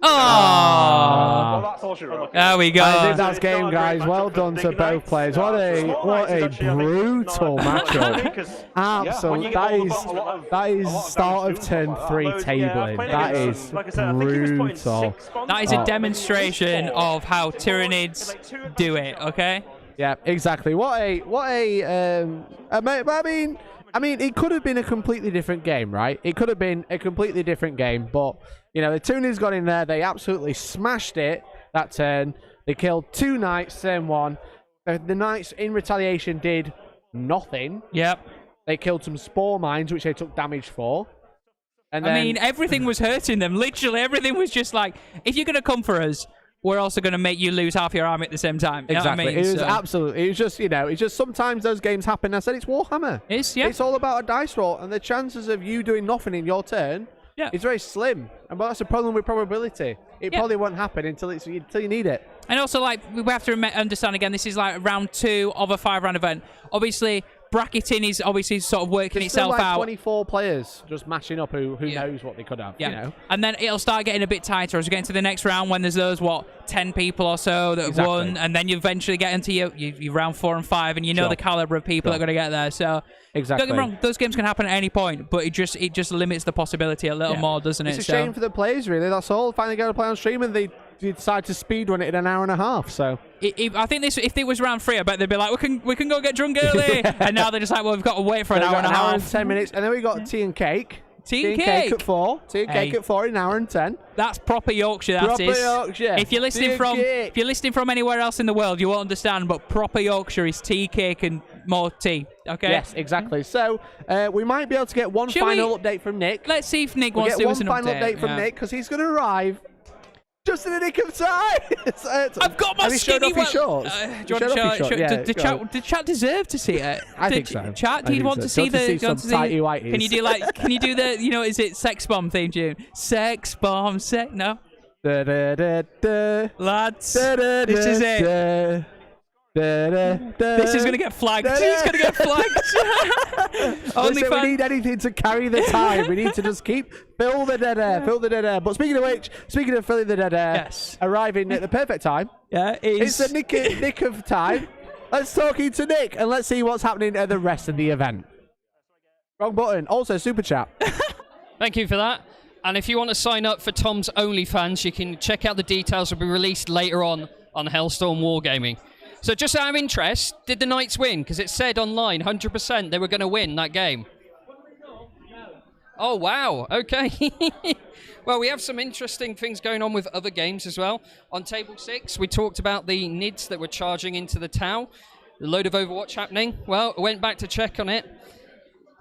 Oh. That's all she wrote. There we go. I think that's game, guys. Well done to both players. What a brutal matchup. Absolutely. That is start of turn 3 tabling. That is brutal. That is a demonstration of how Tyranids do it, okay? Yeah, exactly. I mean, it could have been a completely different game, right? It could have been a completely different game, but you know, the Toonies got in there. They absolutely smashed it that turn. They killed 2 knights, turn 1. The knights in retaliation did nothing. Yep. They killed some spore mines, which they took damage for. And then, I mean, everything was hurting them. Literally, everything was just like, if you're going to come for us, we're also going to make you lose half your army at the same time. You exactly. know what I mean? It was absolutely. It was just, you know, it's just sometimes those games happen. I said it's Warhammer. It's all about a dice roll, and the chances of you doing nothing in your turn is very slim. And but that's the problem with probability. It probably won't happen until you need it. And also, like, we have to understand again, this is like round 2 of a 5-round event. Obviously, bracketing is obviously sort of working itself like out. 24 players just matching up who knows what they could have. Yeah. You know? And then it'll start getting a bit tighter as we get into the next round when there's those, 10 people or so that have won. And then you eventually get into your round 4 and 5, and you know the caliber of people that are going to get there. So, don't get me wrong, those games can happen at any point, but it just limits the possibility a little more, doesn't it? It's a shame for the players, really. That's all. Finally get to play on stream, and they decide to speedrun it in an hour and a half. So I think if it was round 3, I bet they'd be like, we can go get drunk early. And now they're just like, well, we've got to wait for an hour and a half. An hour and 10 minutes, and then we got tea and cake. Tea and cake at 4. Tea and cake at 4 in an hour and 10. That's proper Yorkshire. That is. Yorkshire. If you're listening from anywhere else in the world, you won't understand. But proper Yorkshire is tea, cake, and more tea. Okay. Yes, exactly. So we might be able to get one final update from Nick. Let's see if Nick wants to do us an update. One final update from Nick, because he's going to arrive just in the nick of time. I've got my skinny shorts. Do you want to show? Did chat deserve to see it? I think so. Chat, do you want to see the? Can you do like? Can you do the? You know, is it Sex Bomb theme tune? Sex Bomb, sex. No. Lads, this is it. This is going to get flagged. It's going to get flagged. Listen, we need anything to carry the time. We need to just fill the dead air. But speaking of which, speaking of filling the dead air, arriving at the perfect time. Yeah, it's the nick of time. Let's talk to Nick and let's see what's happening at the rest of the event. Wrong button. Also, super chat. Thank you for that. And if you want to sign up for Tom's OnlyFans, you can check out the details. Will be released later on Hellstorm Wargaming. So just out of interest, did the Knights win? Because it said online, 100% they were going to win that game. Oh, wow. Okay. Well, we have some interesting things going on with other games as well. On Table 6, we talked about the NIDs that were charging into the Tau. A load of Overwatch happening. Well, I went back to check on it.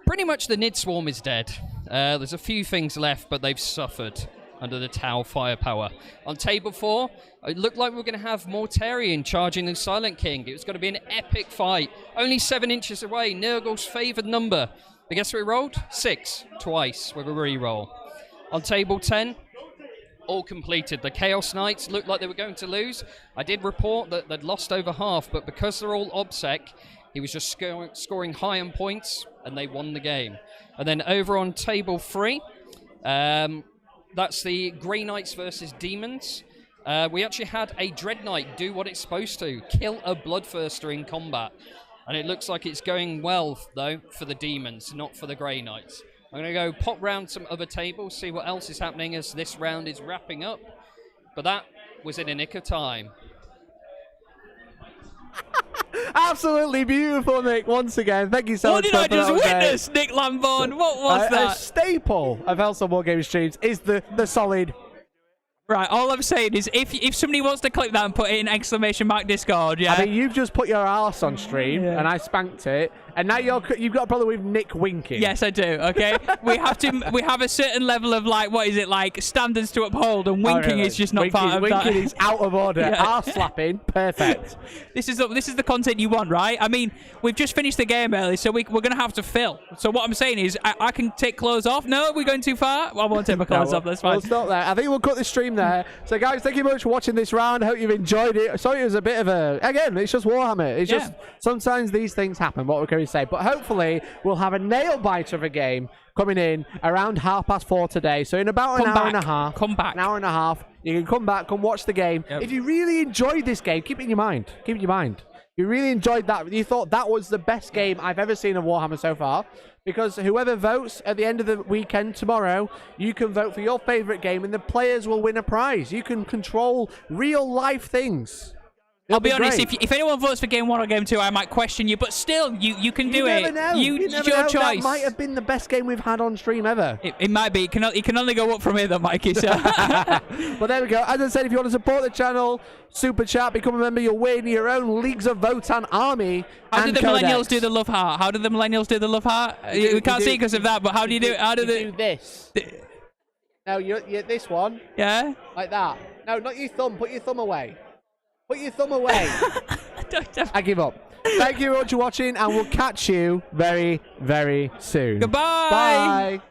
Pretty much the NID swarm is dead. There's a few things left, but they've suffered under the Tau firepower. On Table 4, it looked like we were going to have Mortarion charging the Silent King. It was going to be an epic fight. Only 7 inches away, Nurgle's favoured number. But guess what we rolled? 6, twice, with a re-roll. On Table 10, all completed. The Chaos Knights looked like they were going to lose. I did report that they'd lost over half, but because they're all OBSEC, he was just scoring high on points, and they won the game. And then over on Table 3, that's the Grey Knights versus Demons. We actually had a Dread Knight do what it's supposed to, kill a Bloodthirster in combat. And it looks like it's going well, though, for the Demons, not for the Grey Knights. I'm going to go pop round some other tables, see what else is happening as this round is wrapping up. But that was in a nick of time. Absolutely beautiful, Nick, once again. Thank you so much. What did I just witness, Nick Lamborn? What was that? A staple of Hellstorm Wargaming streams is the solid. Right, all I'm saying is if somebody wants to clip that and put it in !! Discord, yeah. I mean, you've just put your arse on stream, and I spanked it, and now you've got a problem with Nick winking. Yes, I do, okay? we have a certain level of, standards to uphold, and winking is just not part of that. Winking is out of order. Arse slapping, perfect. This is the content you want, right? I mean, we've just finished the game early, so we're going to have to fill. So what I'm saying is, I can take clothes off. No, we're going too far? Well, I won't take my clothes off, that's fine. We'll stop there. I think we'll cut the stream there. So, guys, thank you very much for watching this round. I hope you've enjoyed it. Sorry it was a bit of a... Again, it's just Warhammer. It's just... Sometimes these things happen, what we're going to say. But hopefully, we'll have a nail-biter of a game coming in around 4:30 today. So, in about an hour and a half... Come back. An hour and a half. You can come back, come watch the game. Yep. If you really enjoyed this game, keep it in your mind. Keep it in your mind. You really enjoyed that. You thought that was the best game I've ever seen of Warhammer so far. Because whoever votes at the end of the weekend tomorrow, you can vote for your favourite game and the players will win a prize. You can control real-life things. I'll be honest, if anyone votes for game 1 or game 2, I might question you, but still, you can do it. Never know. It's your choice. That might have been the best game we've had on stream ever. It might be. It can only go up from here, though, Mikey. So. But there we go. As I said, if you want to support the channel, super chat, become a member, you'll win your own Leagues of Votan army. How did the millennials do the love heart? How did the millennials do the love heart? We can't see because of that, but how do you do it? How do they do this? No, you're this one. Yeah? Like that. No, not your thumb. Put your thumb away. Put your thumb away. I give up. Thank you very much for watching, and we'll catch you very, very soon. Goodbye. Bye.